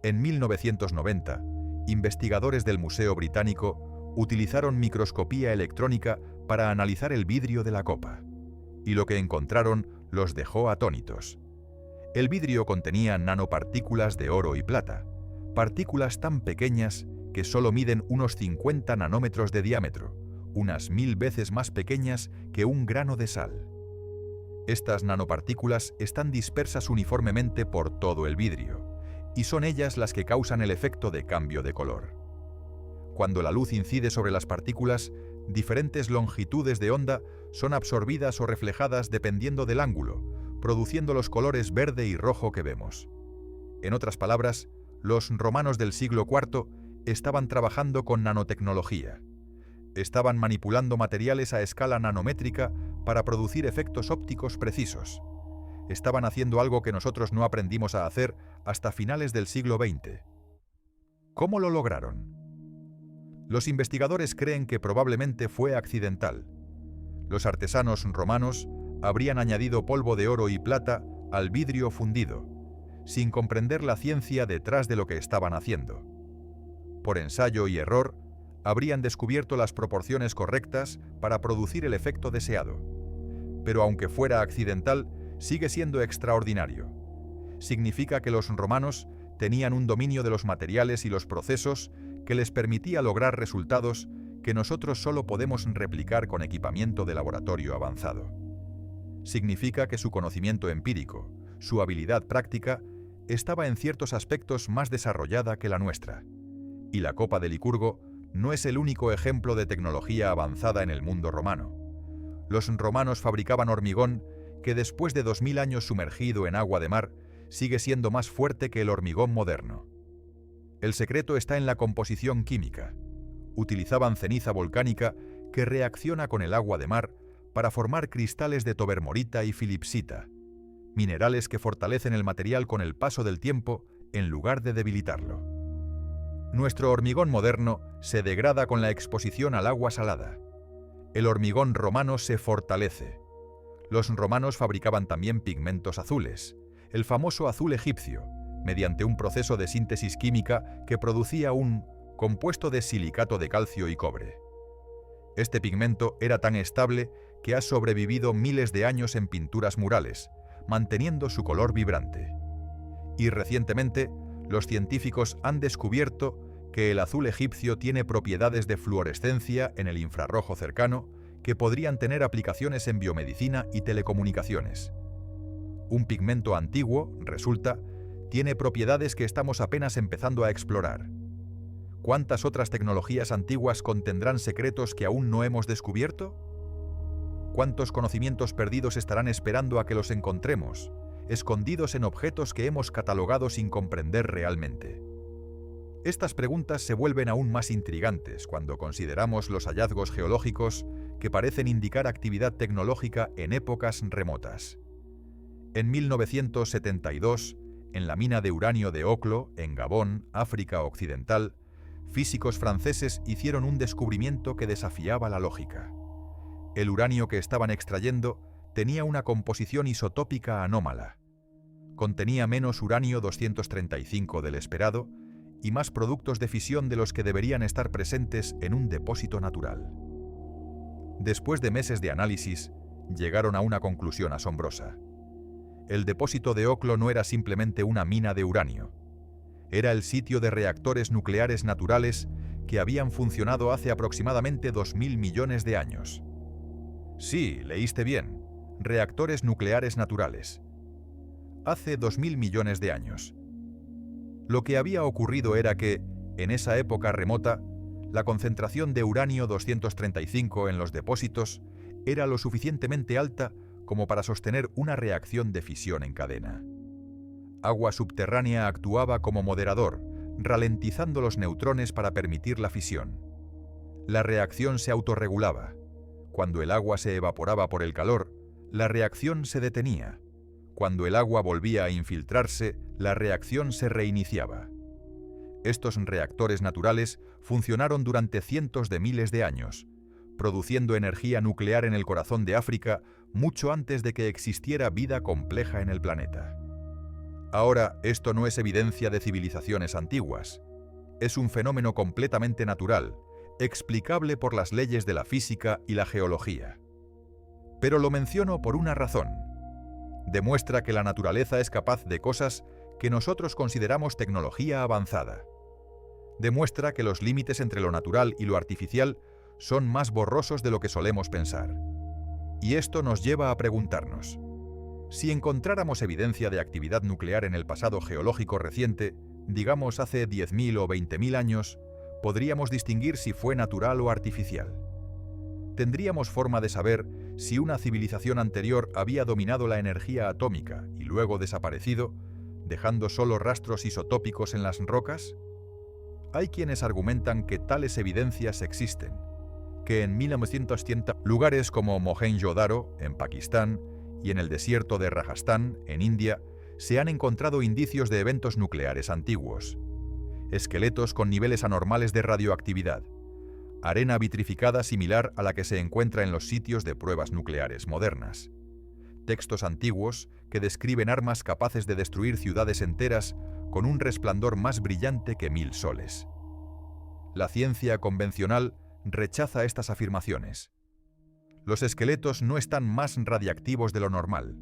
En 1990, investigadores del Museo Británico utilizaron microscopía electrónica para analizar el vidrio de la copa, y lo que encontraron los dejó atónitos. El vidrio contenía nanopartículas de oro y plata, partículas tan pequeñas que solo miden unos 50 nanómetros de diámetro, unas 1000 veces más pequeñas que un grano de sal. Estas nanopartículas están dispersas uniformemente por todo el vidrio, y son ellas las que causan el efecto de cambio de color. Cuando la luz incide sobre las partículas, diferentes longitudes de onda son absorbidas o reflejadas dependiendo del ángulo, produciendo los colores verde y rojo que vemos. En otras palabras, los romanos del siglo IV estaban trabajando con nanotecnología. Estaban manipulando materiales a escala nanométrica para producir efectos ópticos precisos. Estaban haciendo algo que nosotros no aprendimos a hacer hasta finales del siglo XX. ¿Cómo lo lograron? Los investigadores creen que probablemente fue accidental. Los artesanos romanos habrían añadido polvo de oro y plata al vidrio fundido, sin comprender la ciencia detrás de lo que estaban haciendo. Por ensayo y error, habrían descubierto las proporciones correctas para producir el efecto deseado. Pero aunque fuera accidental, sigue siendo extraordinario. Significa que los romanos tenían un dominio de los materiales y los procesos que les permitía lograr resultados que nosotros solo podemos replicar con equipamiento de laboratorio avanzado. Significa que su conocimiento empírico, su habilidad práctica, estaba en ciertos aspectos más desarrollada que la nuestra. Y la Copa de Licurgo no es el único ejemplo de tecnología avanzada en el mundo romano. Los romanos fabricaban hormigón que después de 2000 años sumergido en agua de mar, sigue siendo más fuerte que el hormigón moderno. El secreto está en la composición química. Utilizaban ceniza volcánica que reacciona con el agua de mar para formar cristales de tobermorita y filipsita, minerales que fortalecen el material con el paso del tiempo en lugar de debilitarlo. Nuestro hormigón moderno se degrada con la exposición al agua salada. El hormigón romano se fortalece. Los romanos fabricaban también pigmentos azules, el famoso azul egipcio, mediante un proceso de síntesis química que producía un compuesto de silicato de calcio y cobre. Este pigmento era tan estable que ha sobrevivido miles de años en pinturas murales, manteniendo su color vibrante. Y recientemente, los científicos han descubierto que el azul egipcio tiene propiedades de fluorescencia en el infrarrojo cercano que podrían tener aplicaciones en biomedicina y telecomunicaciones. Un pigmento antiguo, resulta, tiene propiedades que estamos apenas empezando a explorar. ¿Cuántas otras tecnologías antiguas contendrán secretos que aún no hemos descubierto? ¿Cuántos conocimientos perdidos estarán esperando a que los encontremos, escondidos en objetos que hemos catalogado sin comprender realmente? Estas preguntas se vuelven aún más intrigantes cuando consideramos los hallazgos geológicos que parecen indicar actividad tecnológica en épocas remotas. En 1972, en la mina de uranio de Oklo, en Gabón, África Occidental, físicos franceses hicieron un descubrimiento que desafiaba la lógica. El uranio que estaban extrayendo tenía una composición isotópica anómala. Contenía menos uranio 235 del esperado y más productos de fisión de los que deberían estar presentes en un depósito natural. Después de meses de análisis, llegaron a una conclusión asombrosa. El depósito de Oklo no era simplemente una mina de uranio. Era el sitio de reactores nucleares naturales que habían funcionado hace aproximadamente 2.000 millones de años. Sí, leíste bien. Reactores nucleares naturales. Hace 2.000 millones de años. Lo que había ocurrido era que, en esa época remota, la concentración de uranio 235 en los depósitos era lo suficientemente alta como para sostener una reacción de fisión en cadena. Agua subterránea actuaba como moderador, ralentizando los neutrones para permitir la fisión. La reacción se autorregulaba. Cuando el agua se evaporaba por el calor, la reacción se detenía. Cuando el agua volvía a infiltrarse, la reacción se reiniciaba. Estos reactores naturales funcionaron durante cientos de miles de años, produciendo energía nuclear en el corazón de África mucho antes de que existiera vida compleja en el planeta. Ahora, esto no es evidencia de civilizaciones antiguas. Es un fenómeno completamente natural, explicable por las leyes de la física y la geología. Pero lo menciono por una razón. Demuestra que la naturaleza es capaz de cosas que nosotros consideramos tecnología avanzada. Demuestra que los límites entre lo natural y lo artificial son más borrosos de lo que solemos pensar. Y esto nos lleva a preguntarnos: si encontráramos evidencia de actividad nuclear en el pasado geológico reciente, digamos hace 10.000 o 20.000 años, ¿podríamos distinguir si fue natural o artificial? ¿Tendríamos forma de saber si una civilización anterior había dominado la energía atómica y luego desaparecido, dejando solo rastros isotópicos en las rocas? Hay quienes argumentan que tales evidencias existen, que en 1980 lugares como Mohenjo-Daro, en Pakistán, y en el desierto de Rajastán, en India, se han encontrado indicios de eventos nucleares antiguos. Esqueletos con niveles anormales de radioactividad. Arena vitrificada similar a la que se encuentra en los sitios de pruebas nucleares modernas. Textos antiguos que describen armas capaces de destruir ciudades enteras con un resplandor más brillante que 1000 soles. La ciencia convencional rechaza estas afirmaciones. Los esqueletos no están más radiactivos de lo normal.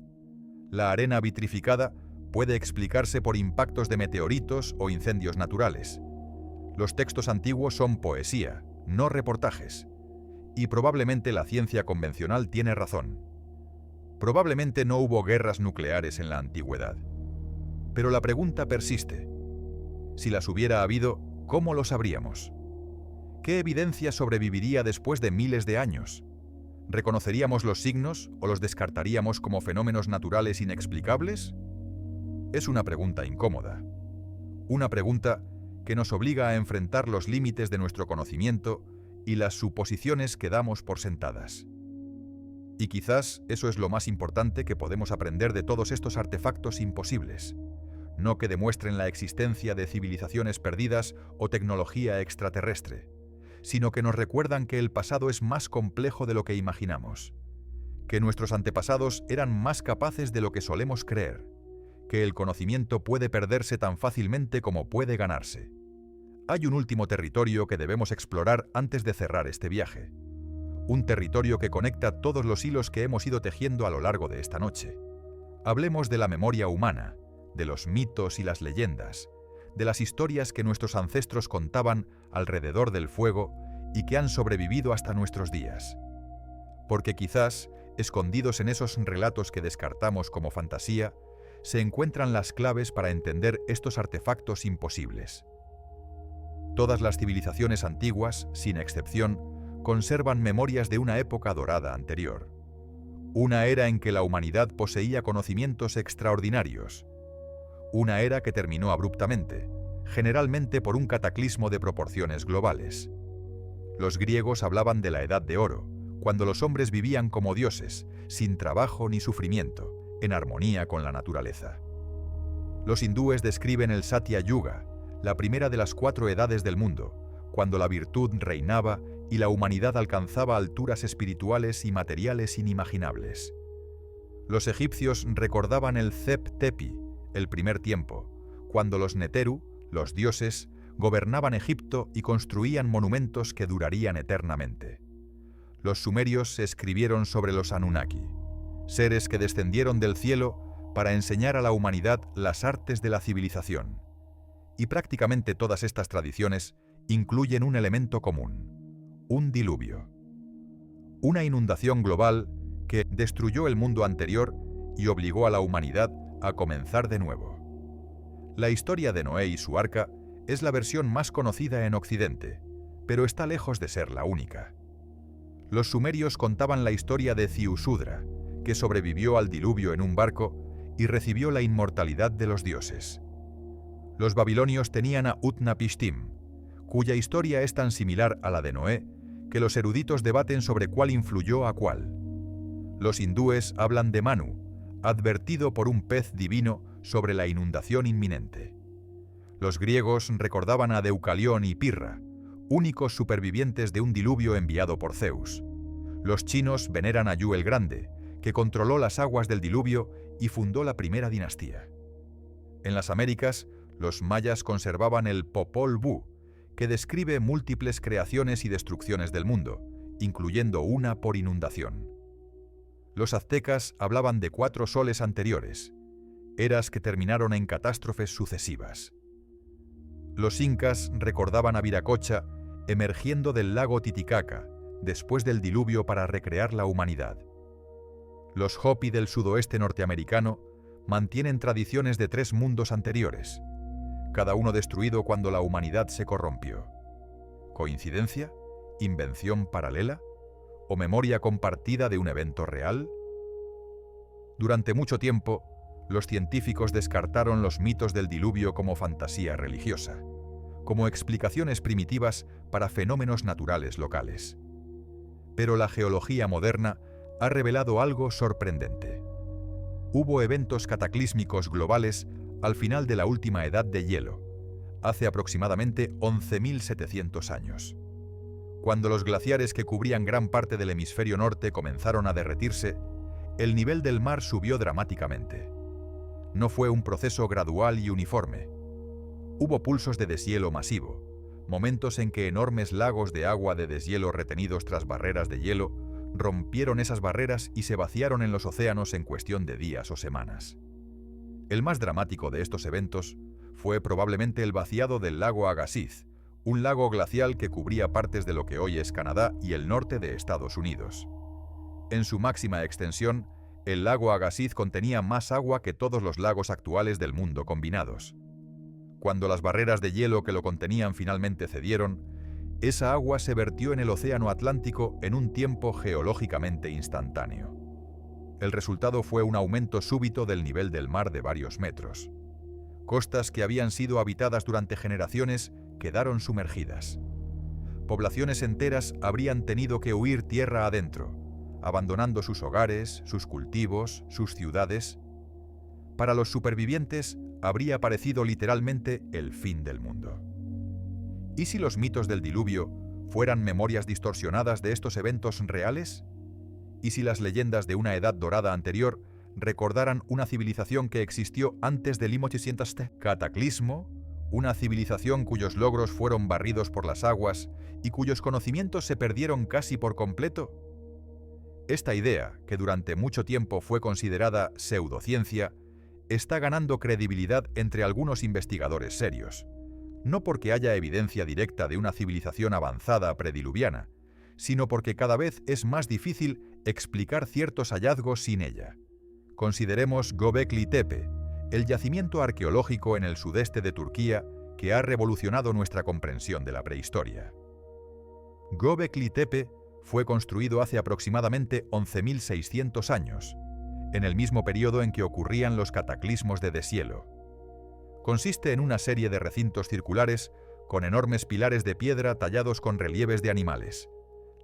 La arena vitrificada puede explicarse por impactos de meteoritos o incendios naturales. Los textos antiguos son poesía, no reportajes. Y probablemente la ciencia convencional tiene razón. Probablemente no hubo guerras nucleares en la antigüedad. Pero la pregunta persiste. Si las hubiera habido, ¿cómo lo sabríamos? ¿Qué evidencia sobreviviría después de miles de años? ¿Reconoceríamos los signos o los descartaríamos como fenómenos naturales inexplicables? Es una pregunta incómoda. Una pregunta que nos obliga a enfrentar los límites de nuestro conocimiento y las suposiciones que damos por sentadas. Y quizás eso es lo más importante que podemos aprender de todos estos artefactos imposibles. No que demuestren la existencia de civilizaciones perdidas o tecnología extraterrestre, sino que nos recuerdan que el pasado es más complejo de lo que imaginamos, que nuestros antepasados eran más capaces de lo que solemos creer, que el conocimiento puede perderse tan fácilmente como puede ganarse. Hay un último territorio que debemos explorar antes de cerrar este viaje. Un territorio que conecta todos los hilos que hemos ido tejiendo a lo largo de esta noche. Hablemos de la memoria humana, de los mitos y las leyendas, de las historias que nuestros ancestros contaban alrededor del fuego y que han sobrevivido hasta nuestros días. Porque quizás, escondidos en esos relatos que descartamos como fantasía, se encuentran las claves para entender estos artefactos imposibles. Todas las civilizaciones antiguas, sin excepción, conservan memorias de una época dorada anterior. Una era en que la humanidad poseía conocimientos extraordinarios. Una era que terminó abruptamente, generalmente por un cataclismo de proporciones globales. Los griegos hablaban de la Edad de Oro, cuando los hombres vivían como dioses, sin trabajo ni sufrimiento, en armonía con la naturaleza. Los hindúes describen el Satya Yuga, la primera de las 4 edades del mundo, cuando la virtud reinaba y la humanidad alcanzaba alturas espirituales y materiales inimaginables. Los egipcios recordaban el Zep Tepi, el primer tiempo, cuando los Neteru, los dioses, gobernaban Egipto y construían monumentos que durarían eternamente. Los sumerios escribieron sobre los Anunnaki, seres que descendieron del cielo para enseñar a la humanidad las artes de la civilización. Y prácticamente todas estas tradiciones incluyen un elemento común: un diluvio. Una inundación global que destruyó el mundo anterior y obligó a la humanidad a comenzar de nuevo. La historia de Noé y su arca es la versión más conocida en Occidente, pero está lejos de ser la única. Los sumerios contaban la historia de Ziusudra, que sobrevivió al diluvio en un barco y recibió la inmortalidad de los dioses. Los babilonios tenían a Utnapishtim, cuya historia es tan similar a la de Noé que los eruditos debaten sobre cuál influyó a cuál. Los hindúes hablan de Manu, advertido por un pez divino sobre la inundación inminente. Los griegos recordaban a Deucalión y Pirra, únicos supervivientes de un diluvio enviado por Zeus. Los chinos veneran a Yu el Grande, que controló las aguas del diluvio y fundó la primera dinastía. En las Américas, los mayas conservaban el Popol Vuh, que describe múltiples creaciones y destrucciones del mundo, incluyendo una por inundación. Los aztecas hablaban de 4 soles anteriores, eras que terminaron en catástrofes sucesivas. Los incas recordaban a Viracocha emergiendo del lago Titicaca después del diluvio para recrear la humanidad. Los Hopi del sudoeste norteamericano mantienen tradiciones de 3 mundos anteriores, cada uno destruido cuando la humanidad se corrompió. ¿Coincidencia? ¿Invención paralela? ¿O memoria compartida de un evento real? Durante mucho tiempo, los científicos descartaron los mitos del diluvio como fantasía religiosa, como explicaciones primitivas para fenómenos naturales locales. Pero la geología moderna ha revelado algo sorprendente. Hubo eventos cataclísmicos globales al final de la última edad de hielo, hace aproximadamente 11.700 años. Cuando los glaciares que cubrían gran parte del hemisferio norte comenzaron a derretirse, el nivel del mar subió dramáticamente. No fue un proceso gradual y uniforme. Hubo pulsos de deshielo masivo, momentos en que enormes lagos de agua de deshielo retenidos tras barreras de hielo rompieron esas barreras y se vaciaron en los océanos en cuestión de días o semanas. El más dramático de estos eventos fue probablemente el vaciado del lago Agassiz, un lago glacial que cubría partes de lo que hoy es Canadá y el norte de Estados Unidos. En su máxima extensión, el lago Agassiz contenía más agua que todos los lagos actuales del mundo combinados. Cuando las barreras de hielo que lo contenían finalmente cedieron, esa agua se vertió en el océano Atlántico en un tiempo geológicamente instantáneo. El resultado fue un aumento súbito del nivel del mar de varios metros. Costas que habían sido habitadas durante generaciones quedaron sumergidas. Poblaciones enteras habrían tenido que huir tierra adentro, abandonando sus hogares, sus cultivos, sus ciudades. Para los supervivientes habría parecido literalmente el fin del mundo. ¿Y si los mitos del diluvio fueran memorias distorsionadas de estos eventos reales? ¿Y si las leyendas de una edad dorada anterior recordaran una civilización que existió antes del 1800 cataclismo, una civilización cuyos logros fueron barridos por las aguas y cuyos conocimientos se perdieron casi por completo? Esta idea, que durante mucho tiempo fue considerada pseudociencia, está ganando credibilidad entre algunos investigadores serios, no porque haya evidencia directa de una civilización avanzada prediluviana, sino porque cada vez es más difícil explicar ciertos hallazgos sin ella. Consideremos Göbekli Tepe, el yacimiento arqueológico en el sudeste de Turquía que ha revolucionado nuestra comprensión de la prehistoria. Göbekli Tepe fue construido hace aproximadamente 11.600 años, en el mismo periodo en que ocurrían los cataclismos de deshielo. Consiste en una serie de recintos circulares con enormes pilares de piedra tallados con relieves de animales: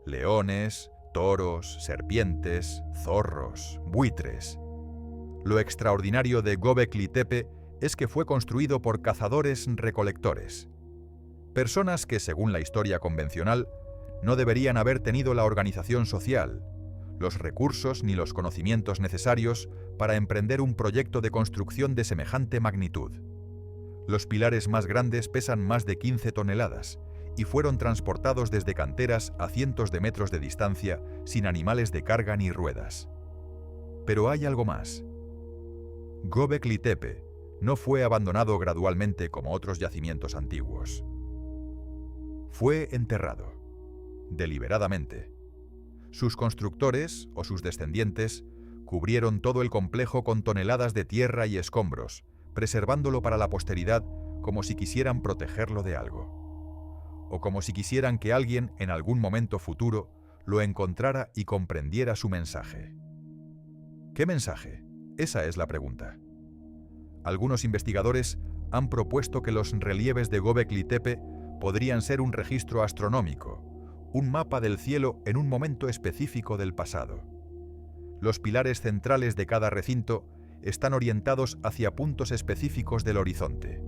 leones, toros, serpientes, zorros, buitres. Lo extraordinario de Göbekli Tepe es que fue construido por cazadores-recolectores. Personas que, según la historia convencional, no deberían haber tenido la organización social, los recursos ni los conocimientos necesarios para emprender un proyecto de construcción de semejante magnitud. Los pilares más grandes pesan más de 15 toneladas y fueron transportados desde canteras a cientos de metros de distancia sin animales de carga ni ruedas. Pero hay algo más. Göbekli Tepe no fue abandonado gradualmente como otros yacimientos antiguos. Fue enterrado, deliberadamente. Sus constructores, o sus descendientes, cubrieron todo el complejo con toneladas de tierra y escombros, preservándolo para la posteridad como si quisieran protegerlo de algo. O como si quisieran que alguien, en algún momento futuro, lo encontrara y comprendiera su mensaje. ¿Qué mensaje? Esa es la pregunta. Algunos investigadores han propuesto que los relieves de Göbekli Tepe podrían ser un registro astronómico, un mapa del cielo en un momento específico del pasado. Los pilares centrales de cada recinto están orientados hacia puntos específicos del horizonte.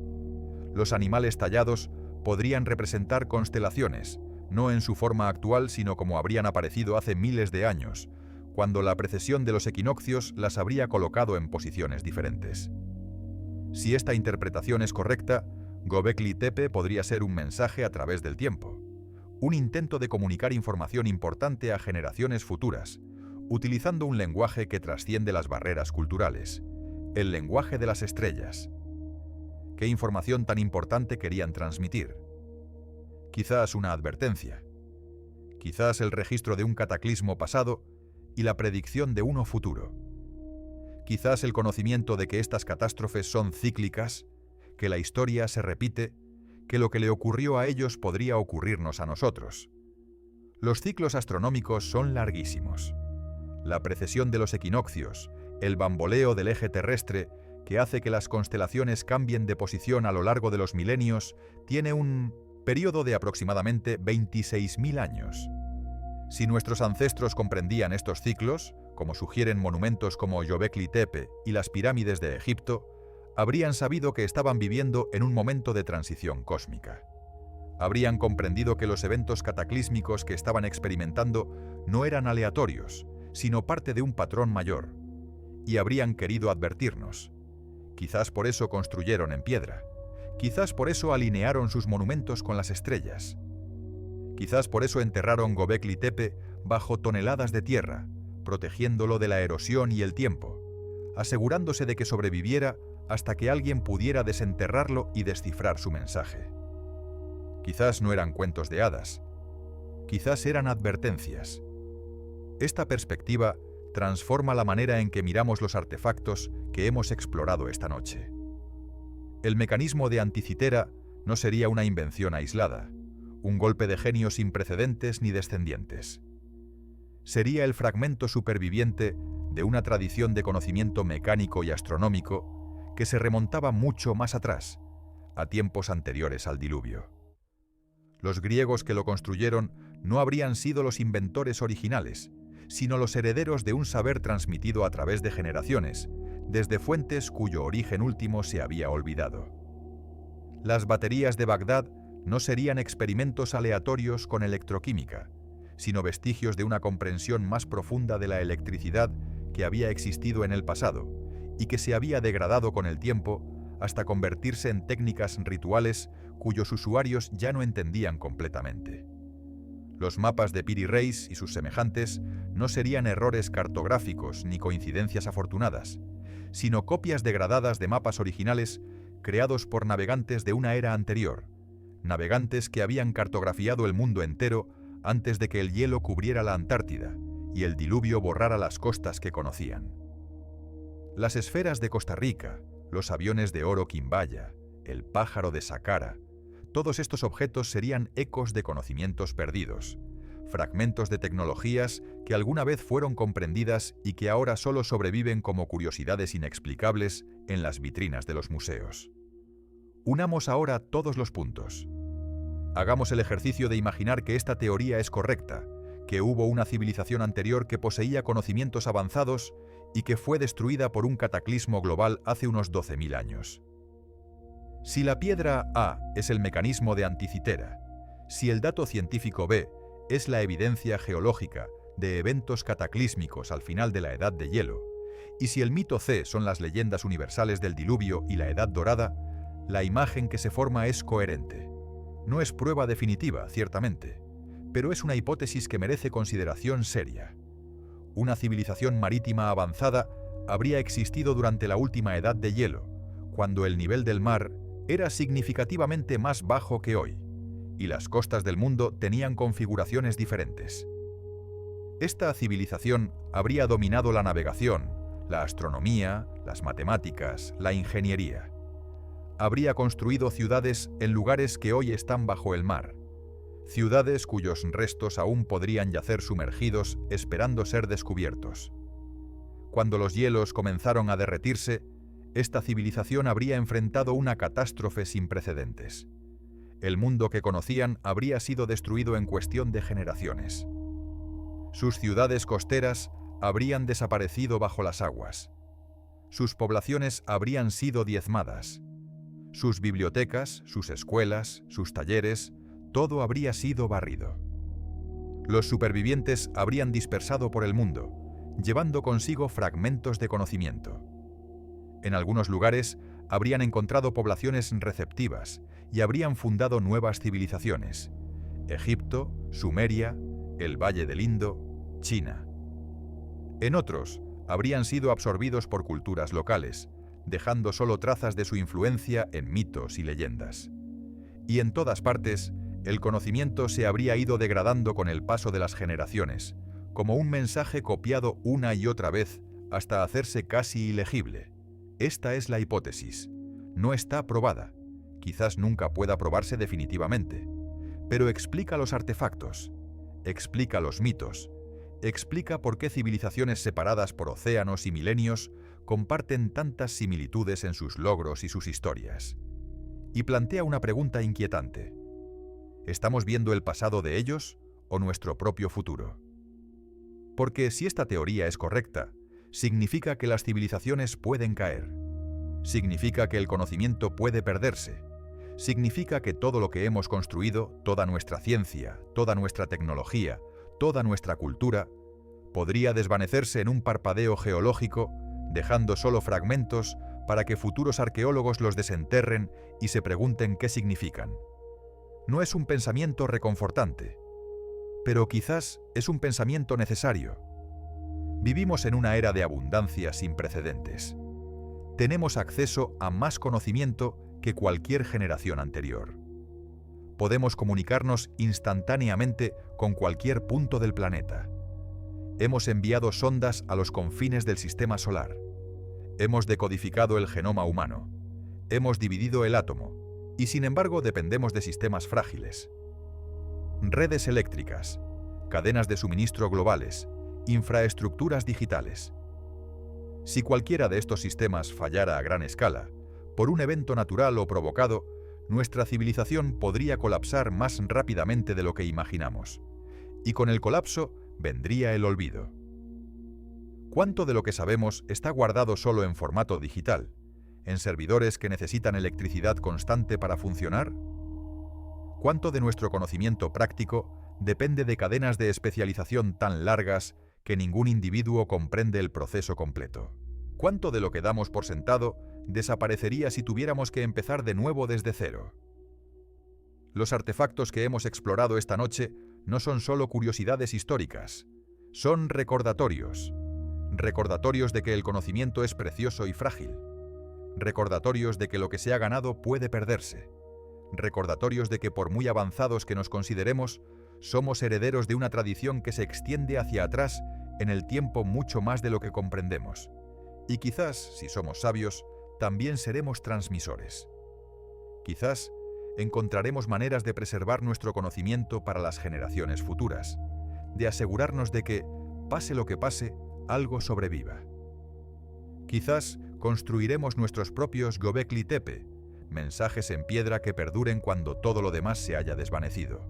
Los animales tallados podrían representar constelaciones, no en su forma actual, sino como habrían aparecido hace miles de años, cuando la precesión de los equinoccios las habría colocado en posiciones diferentes. Si esta interpretación es correcta, Göbekli Tepe podría ser un mensaje a través del tiempo, un intento de comunicar información importante a generaciones futuras, utilizando un lenguaje que trasciende las barreras culturales, el lenguaje de las estrellas. ¿Qué información tan importante querían transmitir? Quizás una advertencia, quizás el registro de un cataclismo pasado y la predicción de uno futuro. Quizás el conocimiento de que estas catástrofes son cíclicas, que la historia se repite, que lo que le ocurrió a ellos podría ocurrirnos a nosotros. Los ciclos astronómicos son larguísimos. La precesión de los equinoccios, el bamboleo del eje terrestre, que hace que las constelaciones cambien de posición a lo largo de los milenios, tiene un periodo de aproximadamente 26.000 años. Si nuestros ancestros comprendían estos ciclos, como sugieren monumentos como Göbekli Tepe y las pirámides de Egipto, habrían sabido que estaban viviendo en un momento de transición cósmica. Habrían comprendido que los eventos cataclísmicos que estaban experimentando no eran aleatorios, sino parte de un patrón mayor, y habrían querido advertirnos. Quizás por eso construyeron en piedra, quizás por eso alinearon sus monumentos con las estrellas, quizás por eso enterraron Göbekli Tepe bajo toneladas de tierra, protegiéndolo de la erosión y el tiempo, asegurándose de que sobreviviera hasta que alguien pudiera desenterrarlo y descifrar su mensaje. Quizás no eran cuentos de hadas, quizás eran advertencias. Esta perspectiva transforma la manera en que miramos los artefactos que hemos explorado esta noche. El mecanismo de Anticitera no sería una invención aislada, un golpe de genio sin precedentes ni descendientes. Sería el fragmento superviviente de una tradición de conocimiento mecánico y astronómico que se remontaba mucho más atrás, a tiempos anteriores al diluvio. Los griegos que lo construyeron no habrían sido los inventores originales, sino los herederos de un saber transmitido a través de generaciones, desde fuentes cuyo origen último se había olvidado. Las baterías de Bagdad no serían experimentos aleatorios con electroquímica, sino vestigios de una comprensión más profunda de la electricidad que había existido en el pasado y que se había degradado con el tiempo hasta convertirse en técnicas rituales cuyos usuarios ya no entendían completamente. Los mapas de Piri Reis y sus semejantes no serían errores cartográficos ni coincidencias afortunadas, sino copias degradadas de mapas originales creados por navegantes de una era anterior, navegantes que habían cartografiado el mundo entero antes de que el hielo cubriera la Antártida y el diluvio borrara las costas que conocían. Las esferas de Costa Rica, los aviones de oro Quimbaya, el pájaro de Saqqara, todos estos objetos serían ecos de conocimientos perdidos, fragmentos de tecnologías que alguna vez fueron comprendidas y que ahora solo sobreviven como curiosidades inexplicables en las vitrinas de los museos. Unamos ahora todos los puntos. Hagamos el ejercicio de imaginar que esta teoría es correcta, que hubo una civilización anterior que poseía conocimientos avanzados y que fue destruida por un cataclismo global hace unos 12.000 años. Si la piedra A es el mecanismo de Anticitera, si el dato científico B es la evidencia geológica de eventos cataclísmicos al final de la Edad de Hielo, y si el mito C son las leyendas universales del diluvio y la Edad Dorada, la imagen que se forma es coherente. No es prueba definitiva, ciertamente, pero es una hipótesis que merece consideración seria. Una civilización marítima avanzada habría existido durante la última Edad de Hielo, cuando el nivel del mar era significativamente más bajo que hoy, y las costas del mundo tenían configuraciones diferentes. Esta civilización habría dominado la navegación, la astronomía, las matemáticas, la ingeniería. Habría construido ciudades en lugares que hoy están bajo el mar, ciudades cuyos restos aún podrían yacer sumergidos esperando ser descubiertos. Cuando los hielos comenzaron a derretirse, esta civilización habría enfrentado una catástrofe sin precedentes. El mundo que conocían habría sido destruido en cuestión de generaciones. Sus ciudades costeras habrían desaparecido bajo las aguas. Sus poblaciones habrían sido diezmadas. Sus bibliotecas, sus escuelas, sus talleres, todo habría sido barrido. Los supervivientes habrían dispersado por el mundo, llevando consigo fragmentos de conocimiento. En algunos lugares habrían encontrado poblaciones receptivas y habrían fundado nuevas civilizaciones: Egipto, Sumeria, el Valle del Indo, China. En otros, habrían sido absorbidos por culturas locales, dejando solo trazas de su influencia en mitos y leyendas. Y en todas partes, el conocimiento se habría ido degradando con el paso de las generaciones, como un mensaje copiado una y otra vez hasta hacerse casi ilegible. Esta es la hipótesis. No está probada. Quizás nunca pueda probarse definitivamente. Pero explica los artefactos, explica los mitos, explica por qué civilizaciones separadas por océanos y milenios comparten tantas similitudes en sus logros y sus historias. Y plantea una pregunta inquietante. ¿Estamos viendo el pasado de ellos o nuestro propio futuro? Porque si esta teoría es correcta, significa que las civilizaciones pueden caer. Significa que el conocimiento puede perderse. Significa que todo lo que hemos construido, toda nuestra ciencia, toda nuestra tecnología, toda nuestra cultura, podría desvanecerse en un parpadeo geológico, dejando solo fragmentos para que futuros arqueólogos los desenterren y se pregunten qué significan. No es un pensamiento reconfortante, pero quizás es un pensamiento necesario. Vivimos en una era de abundancia sin precedentes. Tenemos acceso a más conocimiento que cualquier generación anterior. Podemos comunicarnos instantáneamente con cualquier punto del planeta. Hemos enviado sondas a los confines del sistema solar. Hemos decodificado el genoma humano. Hemos dividido el átomo, y sin embargo dependemos de sistemas frágiles. Redes eléctricas, cadenas de suministro globales, infraestructuras digitales. Si cualquiera de estos sistemas fallara a gran escala, por un evento natural o provocado, nuestra civilización podría colapsar más rápidamente de lo que imaginamos. Y con el colapso vendría el olvido. ¿Cuánto de lo que sabemos está guardado solo en formato digital, en servidores que necesitan electricidad constante para funcionar? ¿Cuánto de nuestro conocimiento práctico depende de cadenas de especialización tan largas que ningún individuo comprende el proceso completo? ¿Cuánto de lo que damos por sentado desaparecería si tuviéramos que empezar de nuevo desde cero? Los artefactos que hemos explorado esta noche no son solo curiosidades históricas, son recordatorios. Recordatorios de que el conocimiento es precioso y frágil. Recordatorios de que lo que se ha ganado puede perderse. Recordatorios de que por muy avanzados que nos consideremos, somos herederos de una tradición que se extiende hacia atrás en el tiempo mucho más de lo que comprendemos. Y quizás, si somos sabios, también seremos transmisores. Quizás encontraremos maneras de preservar nuestro conocimiento para las generaciones futuras, de asegurarnos de que, pase lo que pase, algo sobreviva. Quizás construiremos nuestros propios Göbekli Tepe, mensajes en piedra que perduren cuando todo lo demás se haya desvanecido.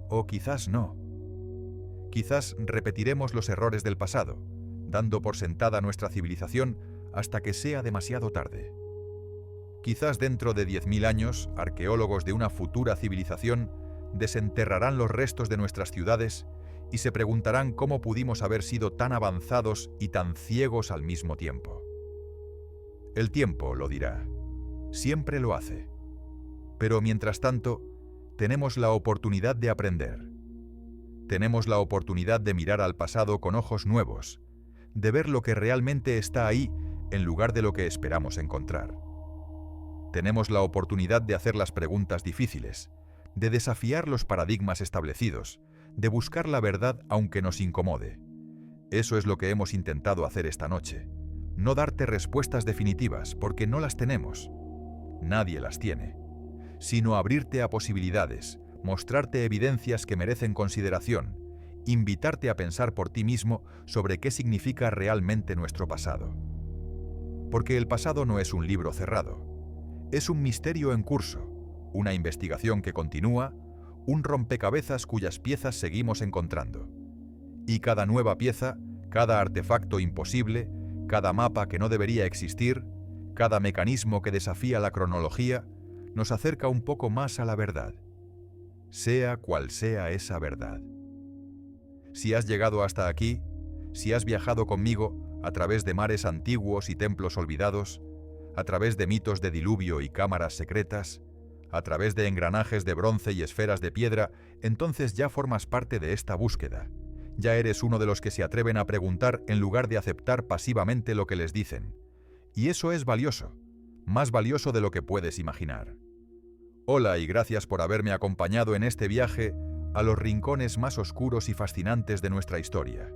O quizás no. Quizás repetiremos los errores del pasado, dando por sentada nuestra civilización hasta que sea demasiado tarde. Quizás dentro de 10.000 años, arqueólogos de una futura civilización desenterrarán los restos de nuestras ciudades y se preguntarán cómo pudimos haber sido tan avanzados y tan ciegos al mismo tiempo. El tiempo lo dirá. Siempre lo hace. Pero mientras tanto, tenemos la oportunidad de aprender. Tenemos la oportunidad de mirar al pasado con ojos nuevos, de ver lo que realmente está ahí en lugar de lo que esperamos encontrar. Tenemos la oportunidad de hacer las preguntas difíciles, de desafiar los paradigmas establecidos, de buscar la verdad aunque nos incomode. Eso es lo que hemos intentado hacer esta noche. No darte respuestas definitivas, porque no las tenemos. Nadie las tiene. Sino abrirte a posibilidades, mostrarte evidencias que merecen consideración, invitarte a pensar por ti mismo sobre qué significa realmente nuestro pasado. Porque el pasado no es un libro cerrado. Es un misterio en curso, una investigación que continúa, un rompecabezas cuyas piezas seguimos encontrando. Y cada nueva pieza, cada artefacto imposible, cada mapa que no debería existir, cada mecanismo que desafía la cronología, nos acerca un poco más a la verdad. Sea cual sea esa verdad. Si has llegado hasta aquí, si has viajado conmigo a través de mares antiguos y templos olvidados, a través de mitos de diluvio y cámaras secretas, a través de engranajes de bronce y esferas de piedra, entonces ya formas parte de esta búsqueda. Ya eres uno de los que se atreven a preguntar en lugar de aceptar pasivamente lo que les dicen. Y eso es valioso, más valioso de lo que puedes imaginar. Hola y gracias por haberme acompañado en este viaje a los rincones más oscuros y fascinantes de nuestra historia.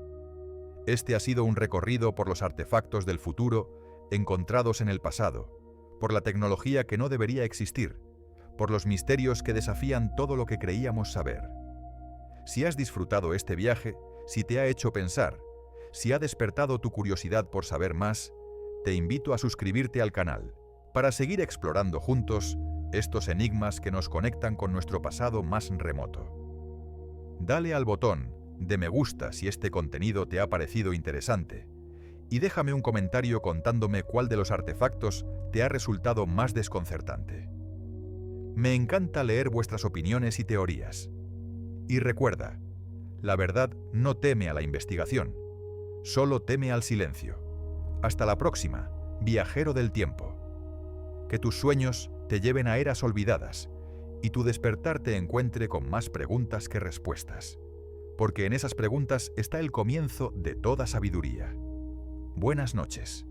Este ha sido un recorrido por los artefactos del futuro encontrados en el pasado, por la tecnología que no debería existir, por los misterios que desafían todo lo que creíamos saber. Si has disfrutado este viaje, si te ha hecho pensar, si ha despertado tu curiosidad por saber más, te invito a suscribirte al canal para seguir explorando juntos estos enigmas que nos conectan con nuestro pasado más remoto. Dale al botón de me gusta si este contenido te ha parecido interesante y déjame un comentario contándome cuál de los artefactos te ha resultado más desconcertante. Me encanta leer vuestras opiniones y teorías. Y recuerda, la verdad no teme a la investigación, solo teme al silencio. Hasta la próxima, viajero del tiempo. Que tus sueños te lleven a eras olvidadas y tu despertar te encuentre con más preguntas que respuestas, porque en esas preguntas está el comienzo de toda sabiduría. Buenas noches.